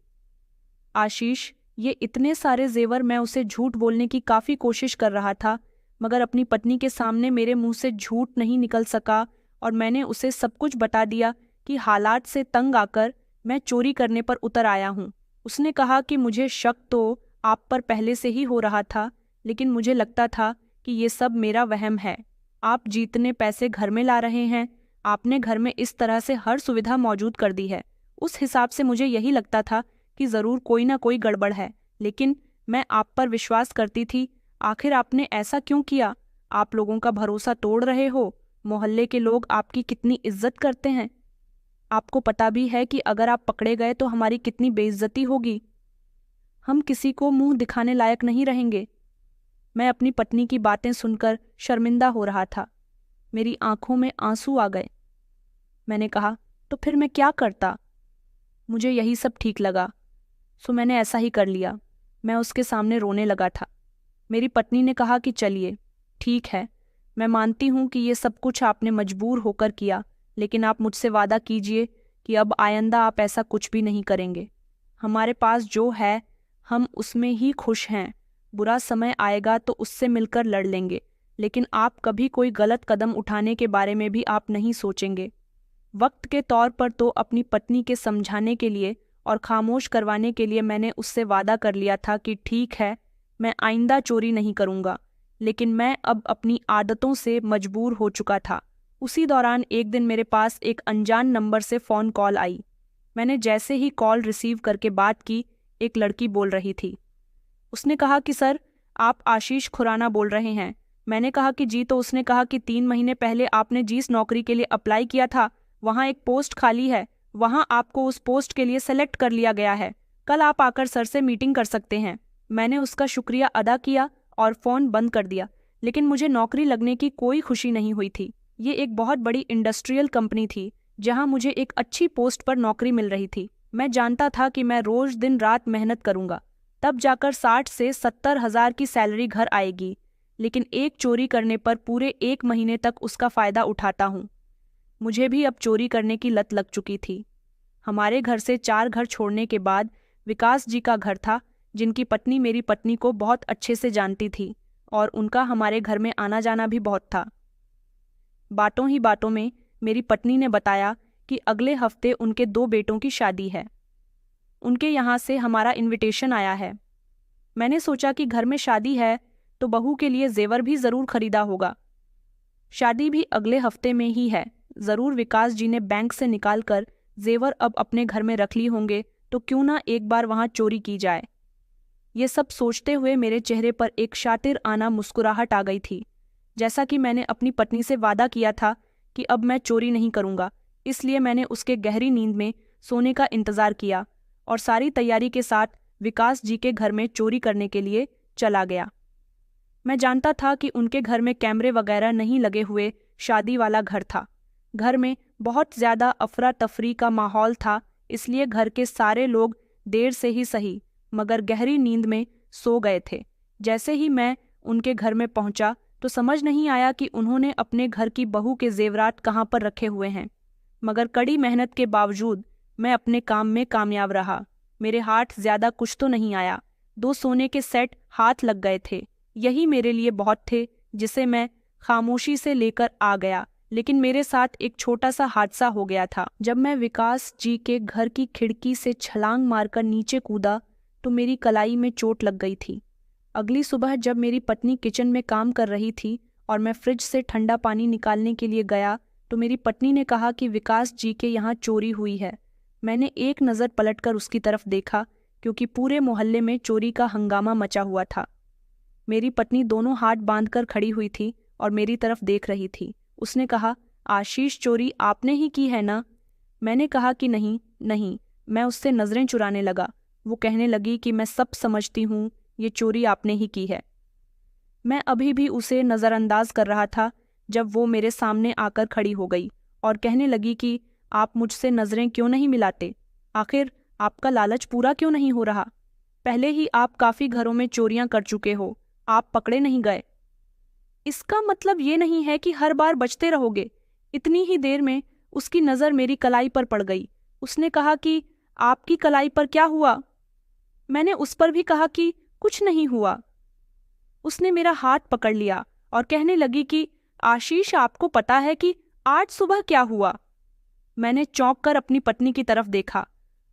आशीष, ये इतने सारे जेवर। मैं उसे झूठ बोलने की काफी कोशिश कर रहा था, मगर अपनी पत्नी के सामने मेरे मुंह से झूठ नहीं निकल सका और मैंने उसे सब कुछ बता दिया कि हालात से तंग आकर मैं चोरी करने पर उतर आया हूँ। उसने कहा कि मुझे शक तो आप पर पहले से ही हो रहा था, लेकिन मुझे लगता था कि ये सब मेरा वहम है। आप जितने पैसे घर में ला रहे हैं, आपने घर में इस तरह से हर सुविधा मौजूद कर दी है। उस हिसाब से मुझे यही लगता था कि जरूर कोई ना कोई गड़बड़ है, लेकिन मैं आप पर विश्वास करती थी। आखिर आपने ऐसा क्यों किया? आप लोगों का भरोसा तोड़ रहे हो। मोहल्ले के लोग आपकी कितनी इज्जत करते हैं। आपको पता भी है कि अगर आप पकड़े गए तो हमारी कितनी बेइज्जती होगी। हम किसी को मुंह दिखाने लायक नहीं रहेंगे। मैं अपनी पत्नी की बातें सुनकर शर्मिंदा हो रहा था। मेरी आंखों में आंसू आ गए। मैंने कहा, तो फिर मैं क्या करता? मुझे यही सब ठीक लगा, सो मैंने ऐसा ही कर लिया। मैं उसके सामने रोने लगा था। मेरी पत्नी ने कहा कि चलिए, ठीक है, मैं मानती हूँ कि ये सब कुछ आपने मजबूर होकर किया, लेकिन आप मुझसे वादा कीजिए कि अब आइंदा आप ऐसा कुछ भी नहीं करेंगे। हमारे पास जो है हम उसमें ही खुश हैं। बुरा समय आएगा तो उससे मिलकर लड़ लेंगे, लेकिन आप कभी कोई गलत कदम उठाने के बारे में भी आप नहीं सोचेंगे। वक्त के तौर पर तो अपनी पत्नी के समझाने के लिए और खामोश करवाने के लिए मैंने उससे वादा कर लिया था कि ठीक है, मैं आइंदा चोरी नहीं करूंगा, लेकिन मैं अब अपनी आदतों से मजबूर हो चुका था। उसी दौरान एक दिन मेरे पास एक अनजान नंबर से फ़ोन कॉल आई। मैंने जैसे ही कॉल रिसीव करके बात की, एक लड़की बोल रही थी। उसने कहा कि सर, आप आशीष खुराना बोल रहे हैं। मैंने कहा कि जी। तो उसने कहा कि 3 महीने पहले आपने जिस नौकरी के लिए अप्लाई किया था, वहाँ एक पोस्ट खाली है। वहाँ आपको उस पोस्ट के लिए सेलेक्ट कर लिया गया है। कल आप आकर सर से मीटिंग कर सकते हैं। मैंने उसका शुक्रिया अदा किया और फ़ोन बंद कर दिया, लेकिन मुझे नौकरी लगने की कोई खुशी नहीं हुई थी। ये एक बहुत बड़ी इंडस्ट्रियल कंपनी थी, जहाँ मुझे एक अच्छी पोस्ट पर नौकरी मिल रही थी। मैं जानता था कि मैं रोज दिन रात मेहनत करूंगा, तब जाकर 60 से 70 हज़ार की सैलरी घर आएगी, लेकिन एक चोरी करने पर पूरे 1 महीने तक उसका फ़ायदा उठाता हूँ। मुझे भी अब चोरी करने की लत लग चुकी थी। हमारे घर से 4 घर छोड़ने के बाद विकास जी का घर था, जिनकी पत्नी मेरी पत्नी को बहुत अच्छे से जानती थी और उनका हमारे घर में आना जाना भी बहुत था। बातों ही बातों में मेरी पत्नी ने बताया कि अगले हफ्ते उनके 2 बेटों की शादी है। उनके यहाँ से हमारा इनविटेशन आया है। मैंने सोचा कि घर में शादी है तो बहू के लिए जेवर भी ज़रूर खरीदा होगा। शादी भी अगले हफ्ते में ही है। ज़रूर विकास जी ने बैंक से निकालकर जेवर अब अपने घर में रख ली होंगे, तो क्यों ना एक बार वहाँ चोरी की जाए। ये सब सोचते हुए मेरे चेहरे पर एक शातिर आना मुस्कुराहट आ गई थी। जैसा कि मैंने अपनी पत्नी से वादा किया था कि अब मैं चोरी नहीं करूँगा, इसलिए मैंने उसके गहरी नींद में सोने का इंतज़ार किया और सारी तैयारी के साथ विकास जी के घर में चोरी करने के लिए चला गया। मैं जानता था कि उनके घर में कैमरे वगैरह नहीं लगे हुए शादी वाला घर था। घर में बहुत ज़्यादा अफरा तफरी का माहौल था, इसलिए घर के सारे लोग देर से ही सही मगर गहरी नींद में सो गए थे। जैसे ही मैं उनके घर में पहुंचा तो समझ नहीं आया कि उन्होंने अपने घर की बहू के जेवरात कहाँ पर रखे हुए हैं, मगर कड़ी मेहनत के बावजूद मैं अपने काम में कामयाब रहा। मेरे हाथ ज्यादा कुछ तो नहीं आया, 2 सोने के सेट हाथ लग गए थे। यही मेरे लिए बहुत थे, जिसे मैं खामोशी से लेकर आ गया। लेकिन मेरे साथ एक छोटा सा हादसा हो गया था। जब मैं विकास जी के घर की खिड़की से छलांग मारकर नीचे कूदा तो मेरी कलाई में चोट लग गई थी। अगली सुबह जब मेरी पत्नी किचन में काम कर रही थी और मैं फ्रिज से ठंडा पानी निकालने के लिए गया तो मेरी पत्नी ने कहा कि विकास जी के यहाँ चोरी हुई है। मैंने एक नज़र पलटकर उसकी तरफ देखा, क्योंकि पूरे मोहल्ले में चोरी का हंगामा मचा हुआ था। मेरी पत्नी दोनों हाथ बांधकर खड़ी हुई थी और मेरी तरफ देख रही थी। उसने कहा, आशीष, चोरी आपने ही की है ना? मैंने कहा कि नहीं नहीं। मैं उससे नज़रें चुराने लगा। वो कहने लगी कि मैं सब समझती हूँ, ये चोरी आपने ही की है। मैं अभी भी उसे नज़रअंदाज कर रहा था जब वो मेरे सामने आकर खड़ी हो गई और कहने लगी कि आप मुझसे नज़रें क्यों नहीं मिलाते? आखिर आपका लालच पूरा क्यों नहीं हो रहा? पहले ही आप काफ़ी घरों में चोरियां कर चुके हो, आप पकड़े नहीं गए। इसका मतलब ये नहीं है कि हर बार बचते रहोगे। इतनी ही देर में उसकी नज़र मेरी कलाई पर पड़ गई। उसने कहा कि आपकी कलाई पर क्या हुआ? मैंने उस पर भी कहा कि कुछ नहीं हुआ। उसने मेरा हाथ पकड़ लिया और कहने लगी कि आशीष, आपको पता है कि आज सुबह क्या हुआ? मैंने चौंक कर अपनी पत्नी की तरफ देखा।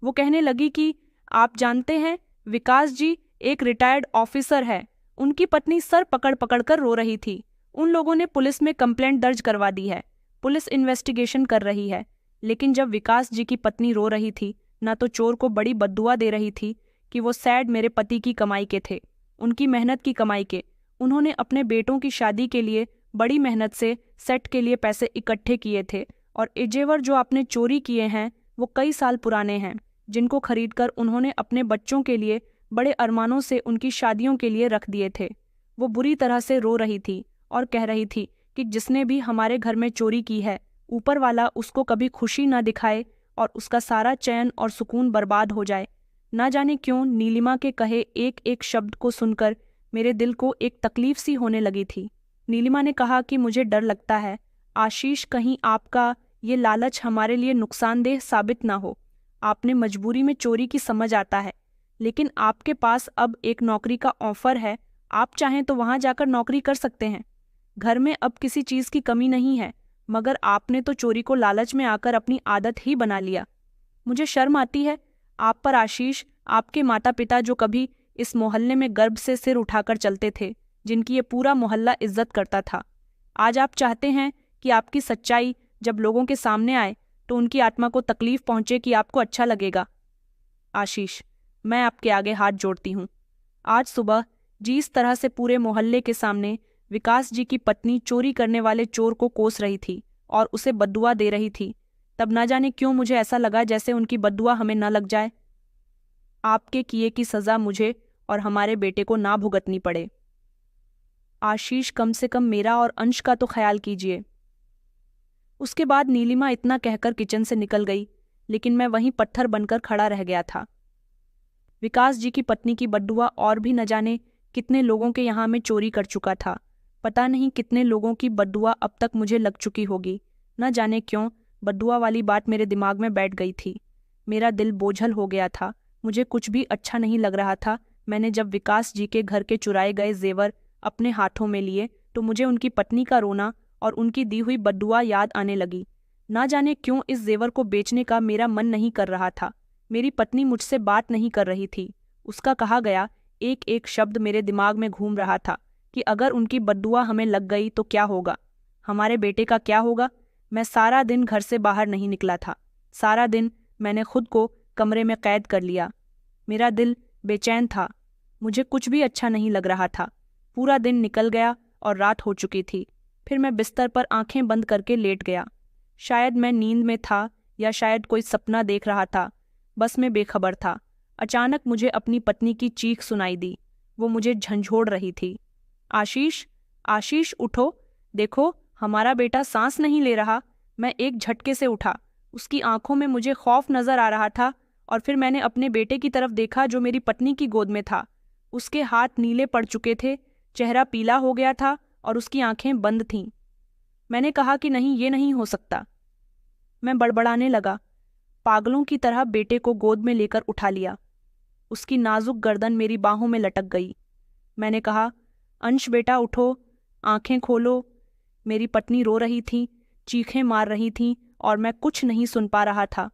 वो कहने लगी कि आप जानते हैं, विकास जी एक रिटायर्ड ऑफिसर है। उनकी पत्नी सर पकड़ पकड़ कर रो रही थी। उन लोगों ने पुलिस में कंप्लेंट दर्ज करवा दी है। पुलिस इन्वेस्टिगेशन कर रही है। लेकिन जब विकास जी की पत्नी रो रही थी, ना तो चोर को बड़ी बद्दुआ दे रही थी कि वो सैड मेरे पति की कमाई के थे, उनकी मेहनत की कमाई के। उन्होंने अपने बेटों की शादी के लिए बड़ी मेहनत से सेट के लिए पैसे इकट्ठे किए थे और ये जेवर जो आपने चोरी किए हैं वो कई साल पुराने हैं, जिनको खरीदकर उन्होंने अपने बच्चों के लिए बड़े अरमानों से उनकी शादियों के लिए रख दिए थे। वो बुरी तरह से रो रही थी और कह रही थी कि जिसने भी हमारे घर में चोरी की है, ऊपर वाला उसको कभी खुशी ना दिखाए और उसका सारा चैन और सुकून बर्बाद हो जाए। ना जाने क्यों नीलिमा के कहे एक एक शब्द को सुनकर मेरे दिल को एक तकलीफ सी होने लगी थी। नीलिमा ने कहा कि मुझे डर लगता है आशीष, कहीं आपका ये लालच हमारे लिए नुकसानदेह साबित ना हो। आपने मजबूरी में चोरी की समझ आता है, लेकिन आपके पास अब एक नौकरी का ऑफर है। आप चाहें तो वहां जाकर नौकरी कर सकते हैं। घर में अब किसी चीज की कमी नहीं है, मगर आपने तो चोरी को लालच में आकर अपनी आदत ही बना लिया। मुझे शर्म आती है आप पर आशीष। आपके माता पिता जो कभी इस मोहल्ले में गर्व से सिर उठाकर चलते थे, जिनकी ये पूरा मोहल्ला इज्जत करता था, आज आप चाहते हैं कि आपकी सच्चाई जब लोगों के सामने आए तो उनकी आत्मा को तकलीफ पहुंचे कि आपको अच्छा लगेगा। आशीष, मैं आपके आगे हाथ जोड़ती हूँ। आज सुबह जिस तरह से पूरे मोहल्ले के सामने विकास जी की पत्नी चोरी करने वाले चोर को कोस रही थी और उसे बद्दुआ दे रही थी, तब ना जाने क्यों मुझे ऐसा लगा जैसे उनकी बद्दुआ हमें न लग जाए। आपके किए की सज़ा मुझे और हमारे बेटे को ना भुगतनी पड़े। आशीष, कम से कम मेरा और अंश का तो ख्याल कीजिए। उसके बाद नीलिमा इतना कहकर किचन से निकल गई, लेकिन मैं वहीं पत्थर बनकर खड़ा रह गया था। विकास जी की पत्नी की बद्दुआ और भी न जाने कितने लोगों के यहाँ में चोरी कर चुका था। पता नहीं कितने लोगों की बद्दुआ अब तक मुझे लग चुकी होगी। न जाने क्यों बद्दुआ वाली बात मेरे दिमाग में बैठ गई थी। मेरा दिल बोझल हो गया था। मुझे कुछ भी अच्छा नहीं लग रहा था। मैंने जब विकास जी के घर के चुराए गए जेवर अपने हाथों में लिए तो मुझे उनकी पत्नी का रोना और उनकी दी हुई बद्दुआ याद आने लगी। ना जाने क्यों इस जेवर को बेचने का मेरा मन नहीं कर रहा था। मेरी पत्नी मुझसे बात नहीं कर रही थी। उसका कहा गया एक एक शब्द मेरे दिमाग में घूम रहा था कि अगर उनकी बद्दुआ हमें लग गई तो क्या होगा, हमारे बेटे का क्या होगा। मैं सारा दिन घर से बाहर नहीं निकला था। सारा दिन मैंने खुद को कमरे में कैद कर लिया। मेरा दिल बेचैन था। मुझे कुछ भी अच्छा नहीं लग रहा था। पूरा दिन निकल गया और रात हो चुकी थी। फिर मैं बिस्तर पर आंखें बंद करके लेट गया। शायद मैं नींद में था या शायद कोई सपना देख रहा था। बस मैं बेखबर था। अचानक मुझे अपनी पत्नी की चीख सुनाई दी। वो मुझे झंझोड़ रही थी। आशीष, आशीष, उठो, देखो हमारा बेटा सांस नहीं ले रहा। मैं एक झटके से उठा। उसकी आंखों में मुझे खौफ नजर आ रहा था और फिर मैंने अपने बेटे की तरफ देखा जो मेरी पत्नी की गोद में था। उसके हाथ नीले पड़ चुके थे, चेहरा पीला हो गया था और उसकी आंखें बंद थीं। मैंने कहा कि नहीं, ये नहीं हो सकता। मैं बड़बड़ाने लगा। पागलों की तरह बेटे को गोद में लेकर उठा लिया। उसकी नाजुक गर्दन मेरी बाहों में लटक गई। मैंने कहा, अंश बेटा उठो, आंखें खोलो। मेरी पत्नी रो रही थी, चीखें मार रही थी और मैं कुछ नहीं सुन पा रहा था।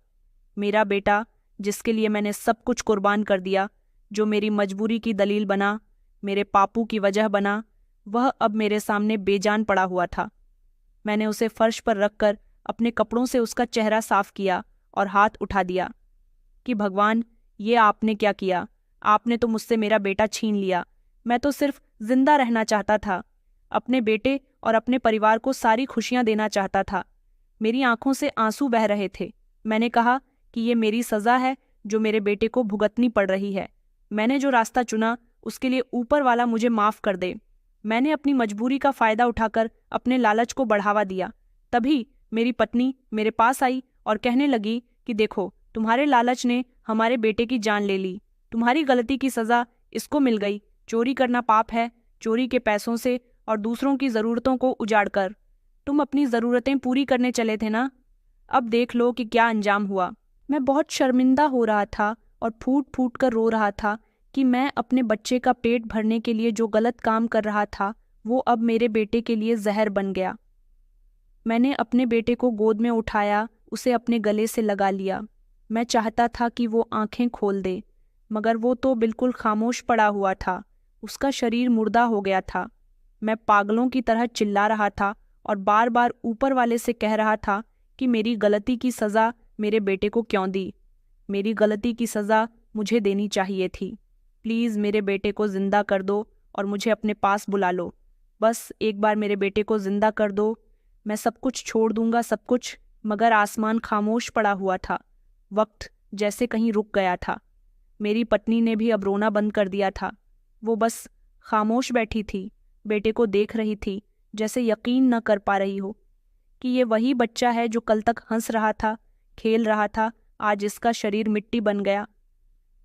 मेरा बेटा, जिसके लिए मैंने सब कुछ कुर्बान कर दिया, जो मेरी मजबूरी की दलील बना, मेरे पापों की वजह बना, वह अब मेरे सामने बेजान पड़ा हुआ था। मैंने उसे फर्श पर रखकर अपने कपड़ों से उसका चेहरा साफ किया और हाथ उठा दिया कि भगवान, ये आपने क्या किया? आपने तो मुझसे मेरा बेटा छीन लिया। मैं तो सिर्फ जिंदा रहना चाहता था, अपने बेटे और अपने परिवार को सारी खुशियां देना चाहता था। मेरी आंखों से आंसू बह रहे थे। मैंने कहा कि ये मेरी सजा है जो मेरे बेटे को भुगतनी पड़ रही है। मैंने जो रास्ता चुना उसके लिए ऊपर वाला मुझे माफ कर दे। मैंने अपनी मजबूरी का फायदा उठाकर अपने लालच को बढ़ावा दिया। तभी मेरी पत्नी मेरे पास आई और कहने लगी कि देखो, तुम्हारे लालच ने हमारे बेटे की जान ले ली। तुम्हारी गलती की सजा इसको मिल गई। चोरी करना पाप है, चोरी के पैसों से और दूसरों की ज़रूरतों को उजाड़ कर। तुम अपनी ज़रूरतें पूरी करने चले थे ना? अब देख लो कि क्या अंजाम हुआ। मैं बहुत शर्मिंदा हो रहा था और फूट फूट कर रो रहा था कि मैं अपने बच्चे का पेट भरने के लिए जो गलत काम कर रहा था, वो अब मेरे बेटे के लिए जहर बन गया। मैंने अपने बेटे को गोद में उठाया, उसे अपने गले से लगा लिया। मैं चाहता था कि वो आंखें खोल दे, मगर वो तो बिल्कुल खामोश पड़ा हुआ था। उसका शरीर मुर्दा हो गया था। मैं पागलों की तरह चिल्ला रहा था और बार बार ऊपर वाले से कह रहा था कि मेरी गलती की सज़ा मेरे बेटे को क्यों दी। मेरी गलती की सज़ा मुझे देनी चाहिए थी। प्लीज़ मेरे बेटे को ज़िंदा कर दो और मुझे अपने पास बुला लो। बस एक बार मेरे बेटे को ज़िंदा कर दो। मैं सब कुछ छोड़ दूंगा, सब कुछ। मगर आसमान खामोश पड़ा हुआ था। वक्त जैसे कहीं रुक गया था। मेरी पत्नी ने भी अब रोना बंद कर दिया था। वो बस खामोश बैठी थी, बेटे को देख रही थी, जैसे यकीन न कर पा रही हो कि ये वही बच्चा है जो कल तक हंस रहा था, खेल रहा था। आज इसका शरीर मिट्टी बन गया।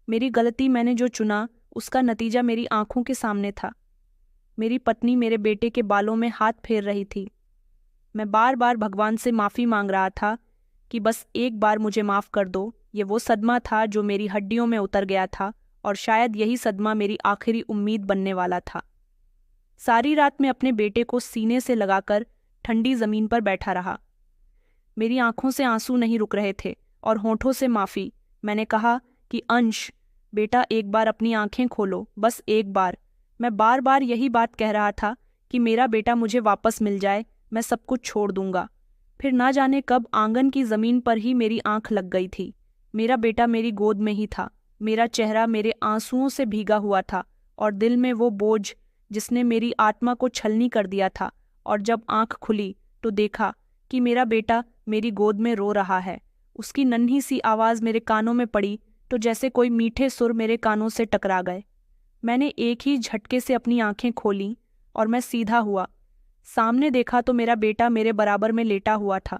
मेरी गलती, मैंने जो चुना, उसका नतीजा मेरी आंखों के सामने था। मेरी पत्नी मेरे बेटे के बालों में हाथ फेर रही थी। मैं बार बार भगवान से माफ़ी मांग रहा था कि बस एक बार मुझे माफ़ कर दो। ये वो सदमा था जो मेरी हड्डियों में उतर गया था और शायद यही सदमा मेरी आखिरी उम्मीद बनने वाला था। सारी रात मैं अपने बेटे को सीने से लगाकर ठंडी ज़मीन पर बैठा रहा। मेरी आंखों से आंसू नहीं रुक रहे थे और होठों से माफ़ी। मैंने कहा कि अंश बेटा, एक बार अपनी आंखें खोलो, बस एक बार। मैं बार बार यही बात कह रहा था कि मेरा बेटा मुझे वापस मिल जाए, मैं सब कुछ छोड़ दूंगा। फिर ना जाने कब आंगन की ज़मीन पर ही मेरी आंख लग गई थी। मेरा बेटा मेरी गोद में ही था। मेरा चेहरा मेरे आंसुओं से भीगा हुआ था और दिल में वो बोझ जिसने मेरी आत्मा को छलनी कर दिया था। और जब आंख खुली तो देखा कि मेरा बेटा मेरी गोद में रो रहा है। उसकी नन्ही सी आवाज़ मेरे कानों में पड़ी तो जैसे कोई मीठे सुर मेरे कानों से टकरा गए। मैंने एक ही झटके से अपनी आंखें खोलीं और मैं सीधा हुआ। सामने देखा तो मेरा बेटा मेरे बराबर में लेटा हुआ था,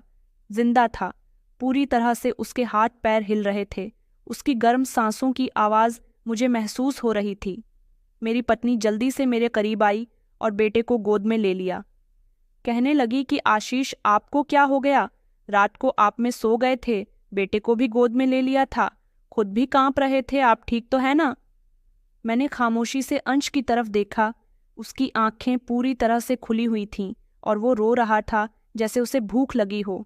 जिंदा था। पूरी तरह से उसके हाथ पैर हिल रहे थे। उसकी गर्म सांसों की आवाज़ मुझे महसूस हो रही थी। मेरी पत्नी जल्दी से मेरे करीब आई और बेटे को गोद में ले लिया। कहने लगी कि आशीष, आपको क्या हो गया? रात को आप में सो गए थे, बेटे को भी गोद में ले लिया था, खुद भी कांप रहे थे, आप ठीक तो है ना? मैंने खामोशी से अंश की तरफ देखा। उसकी आंखें पूरी तरह से खुली हुई थीं और वो रो रहा था जैसे उसे भूख लगी हो,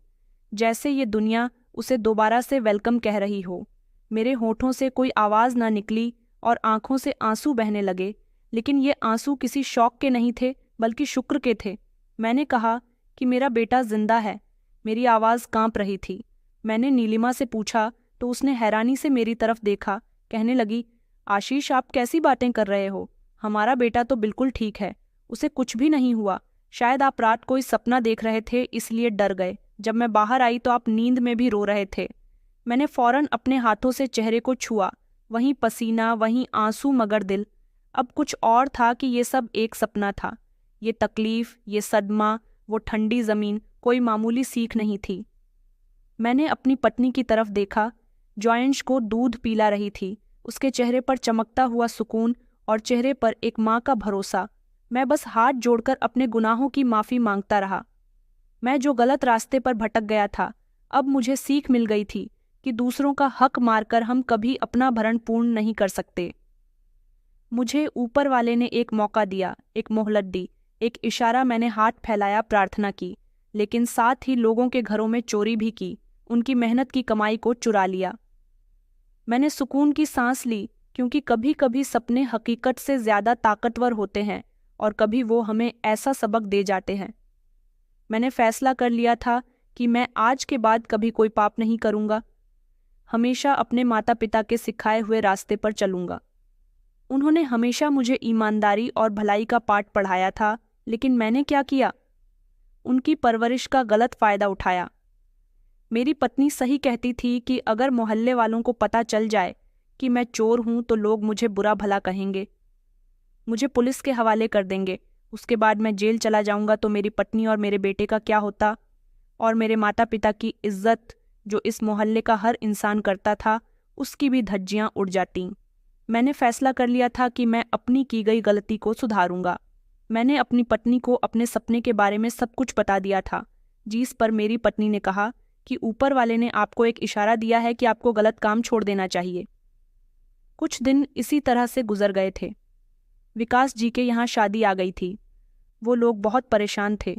जैसे ये दुनिया उसे दोबारा से वेलकम कह रही हो। मेरे होठों से कोई आवाज़ ना निकली और आंखों से आंसू बहने लगे, लेकिन ये आंसू किसी शौक के नहीं थे बल्कि शुक्र के थे। मैंने कहा कि मेरा बेटा जिंदा है। मेरी आवाज़ कांप रही थी। मैंने नीलिमा से पूछा तो उसने हैरानी से मेरी तरफ देखा। कहने लगी, आशीष, आप कैसी बातें कर रहे हो? हमारा बेटा तो बिल्कुल ठीक है, उसे कुछ भी नहीं हुआ। शायद आप रात कोई सपना देख रहे थे इसलिए डर गए। जब मैं बाहर आई तो आप नींद में भी रो रहे थे। मैंने फौरन अपने हाथों से चेहरे को छुआ, वहीं पसीना, वहीं आंसू, मगर दिल अब कुछ और था कि ये सब एक सपना था। ये तकलीफ, ये सदमा, वो ठंडी ज़मीन कोई मामूली सीख नहीं थी। मैंने अपनी पत्नी की तरफ देखा जो अंश को दूध पिला रही थी। उसके चेहरे पर चमकता हुआ सुकून और चेहरे पर एक माँ का भरोसा। मैं बस हाथ जोड़कर अपने गुनाहों की माफ़ी मांगता रहा। मैं जो गलत रास्ते पर भटक गया था, अब मुझे सीख मिल गई थी कि दूसरों का हक मारकर हम कभी अपना भरण पूर्ण नहीं कर सकते। मुझे ऊपर वाले ने एक मौका दिया, एक मोहलत दी, एक इशारा, मैंने हाथ फैलाया, प्रार्थना की, लेकिन साथ ही लोगों के घरों में चोरी भी की, उनकी मेहनत की कमाई को चुरा लिया। मैंने सुकून की सांस ली, क्योंकि कभी कभी सपने हकीकत से ज़्यादा ताकतवर होते हैं और कभी वो हमें ऐसा सबक दे जाते हैं। मैंने फैसला कर लिया था कि मैं आज के बाद कभी कोई पाप नहीं करूँगा, हमेशा अपने माता पिता के सिखाए हुए रास्ते पर चलूँगा। उन्होंने हमेशा मुझे ईमानदारी और भलाई का पाठ पढ़ाया था, लेकिन मैंने क्या किया? उनकी परवरिश का गलत फ़ायदा उठाया। मेरी पत्नी सही कहती थी कि अगर मोहल्ले वालों को पता चल जाए कि मैं चोर हूं तो लोग मुझे बुरा भला कहेंगे, मुझे पुलिस के हवाले कर देंगे। उसके बाद मैं जेल चला जाऊंगा तो मेरी पत्नी और मेरे बेटे का क्या होता? और मेरे माता पिता की इज्जत, जो इस मोहल्ले का हर इंसान करता था, उसकी भी धज्जियां उड़ जातीं। मैंने फैसला कर लिया था कि मैं अपनी की गई गलती को सुधारूंगा। मैंने अपनी पत्नी को अपने सपने के बारे में सब कुछ बता दिया था, जिस पर मेरी पत्नी ने कहा कि ऊपर वाले ने आपको एक इशारा दिया है कि आपको गलत काम छोड़ देना चाहिए। कुछ दिन इसी तरह से गुजर गए थे। विकास जी के यहाँ शादी आ गई थी। वो लोग बहुत परेशान थे।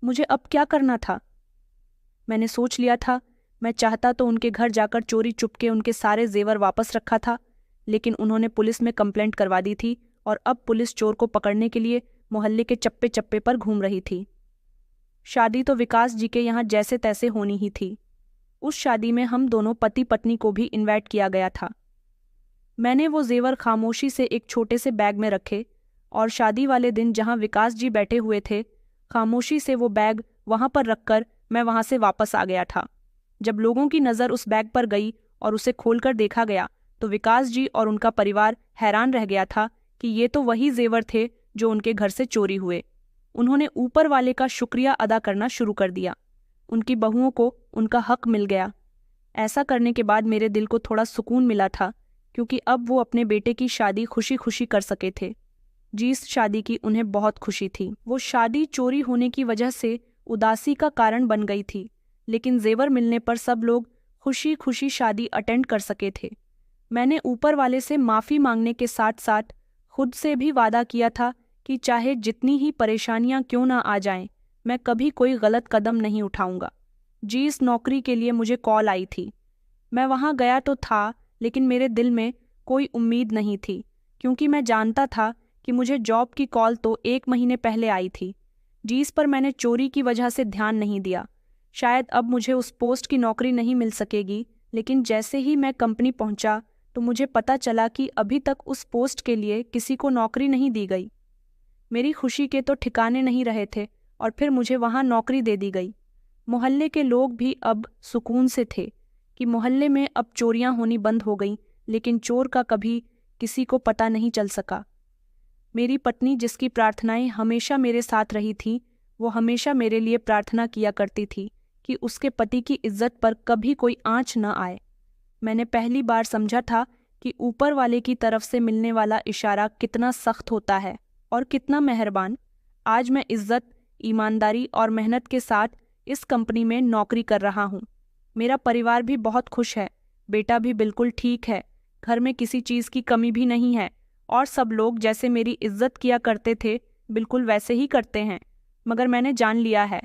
मुझे अब क्या करना था? मैंने सोच लिया था, मैं चाहता तो उनके घर जाकर चोरी चुपके उनके सारे जेवर वापस रखा था, लेकिन उन्होंने पुलिस में कंप्लेंट करवा दी थी और अब पुलिस चोर को पकड़ने के लिए मोहल्ले के चप्पे चप्पे पर घूम रही थी। शादी तो विकास जी के यहाँ जैसे तैसे होनी ही थी। उस शादी में हम दोनों पति पत्नी को भी इनवाइट किया गया था। मैंने वो जेवर खामोशी से एक छोटे से बैग में रखे और शादी वाले दिन जहाँ विकास जी बैठे हुए थे, खामोशी से वो बैग वहाँ पर रखकर मैं वहाँ से वापस आ गया था। जब लोगों की नज़र उस बैग पर गई और उसे खोलकर देखा गया तो विकास जी और उनका परिवार हैरान रह गया था कि ये तो वही जेवर थे जो उनके घर से चोरी हुए। उन्होंने ऊपर वाले का शुक्रिया अदा करना शुरू कर दिया। उनकी बहुओं को उनका हक मिल गया। ऐसा करने के बाद मेरे दिल को थोड़ा सुकून मिला था, क्योंकि अब वो अपने बेटे की शादी खुशी खुशी कर सके थे। जिस शादी की उन्हें बहुत खुशी थी, वो शादी चोरी होने की वजह से उदासी का कारण बन गई थी, लेकिन जेवर मिलने पर सब लोग खुशी खुशी शादी अटेंड कर सके थे। मैंने ऊपर वाले से माफ़ी मांगने के साथ साथ खुद से भी वादा किया था कि चाहे जितनी ही परेशानियां क्यों ना आ जाएं, मैं कभी कोई गलत कदम नहीं उठाऊंगा। जिस नौकरी के लिए मुझे कॉल आई थी, मैं वहां गया तो था, लेकिन मेरे दिल में कोई उम्मीद नहीं थी, क्योंकि मैं जानता था कि मुझे जॉब की कॉल तो 1 महीने पहले आई थी, जिस पर मैंने चोरी की वजह से ध्यान नहीं दिया। शायद अब मुझे उस पोस्ट की नौकरी नहीं मिल सकेगी, लेकिन जैसे ही मैं कंपनी पहुंचा तो मुझे पता चला कि अभी तक उस पोस्ट के लिए किसी को नौकरी नहीं दी गई। मेरी खुशी के तो ठिकाने नहीं रहे थे और फिर मुझे वहां नौकरी दे दी गई। मोहल्ले के लोग भी अब सुकून से थे कि मोहल्ले में अब चोरियां होनी बंद हो गईं, लेकिन चोर का कभी किसी को पता नहीं चल सका। मेरी पत्नी, जिसकी प्रार्थनाएं हमेशा मेरे साथ रही थी, वो हमेशा मेरे लिए प्रार्थना किया करती थी कि उसके पति की इज्जत पर कभी कोई आंच न आए। मैंने पहली बार समझा था कि ऊपर वाले की तरफ से मिलने वाला इशारा कितना सख्त होता है और कितना मेहरबान। आज मैं इज्जत, ईमानदारी और मेहनत के साथ इस कंपनी में नौकरी कर रहा हूँ। मेरा परिवार भी बहुत खुश है, बेटा भी बिल्कुल ठीक है, घर में किसी चीज़ की कमी भी नहीं है और सब लोग जैसे मेरी इज्जत किया करते थे बिल्कुल वैसे ही करते हैं। मगर मैंने जान लिया है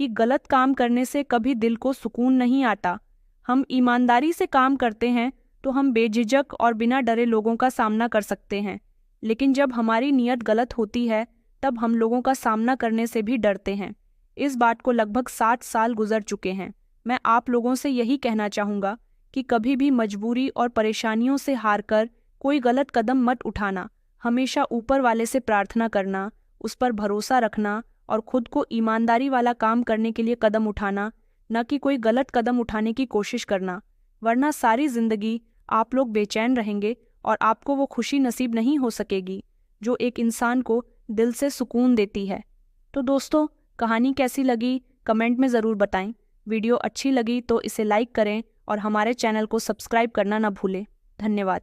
कि गलत काम करने से कभी दिल को सुकून नहीं आता। हम ईमानदारी से काम करते हैं तो हम बेझिझक और बिना डरे लोगों का सामना कर सकते हैं, लेकिन जब हमारी नीयत गलत होती है तब हम लोगों का सामना करने से भी डरते हैं। इस बात को लगभग 60 साल गुजर चुके हैं। मैं आप लोगों से यही कहना चाहूँगा कि कभी भी मजबूरी और परेशानियों से हारकर कोई गलत कदम मत उठाना। हमेशा ऊपर वाले से प्रार्थना करना, उस पर भरोसा रखना और खुद को ईमानदारी वाला काम करने के लिए कदम उठाना, न कि कोई गलत कदम उठाने की कोशिश करना, वरना सारी जिंदगी आप लोग बेचैन रहेंगे और आपको वो खुशी नसीब नहीं हो सकेगी जो एक इंसान को दिल से सुकून देती है। तो दोस्तों, कहानी कैसी लगी कमेंट में ज़रूर बताएं। वीडियो अच्छी लगी तो इसे लाइक करें और हमारे चैनल को सब्सक्राइब करना ना भूलें। धन्यवाद।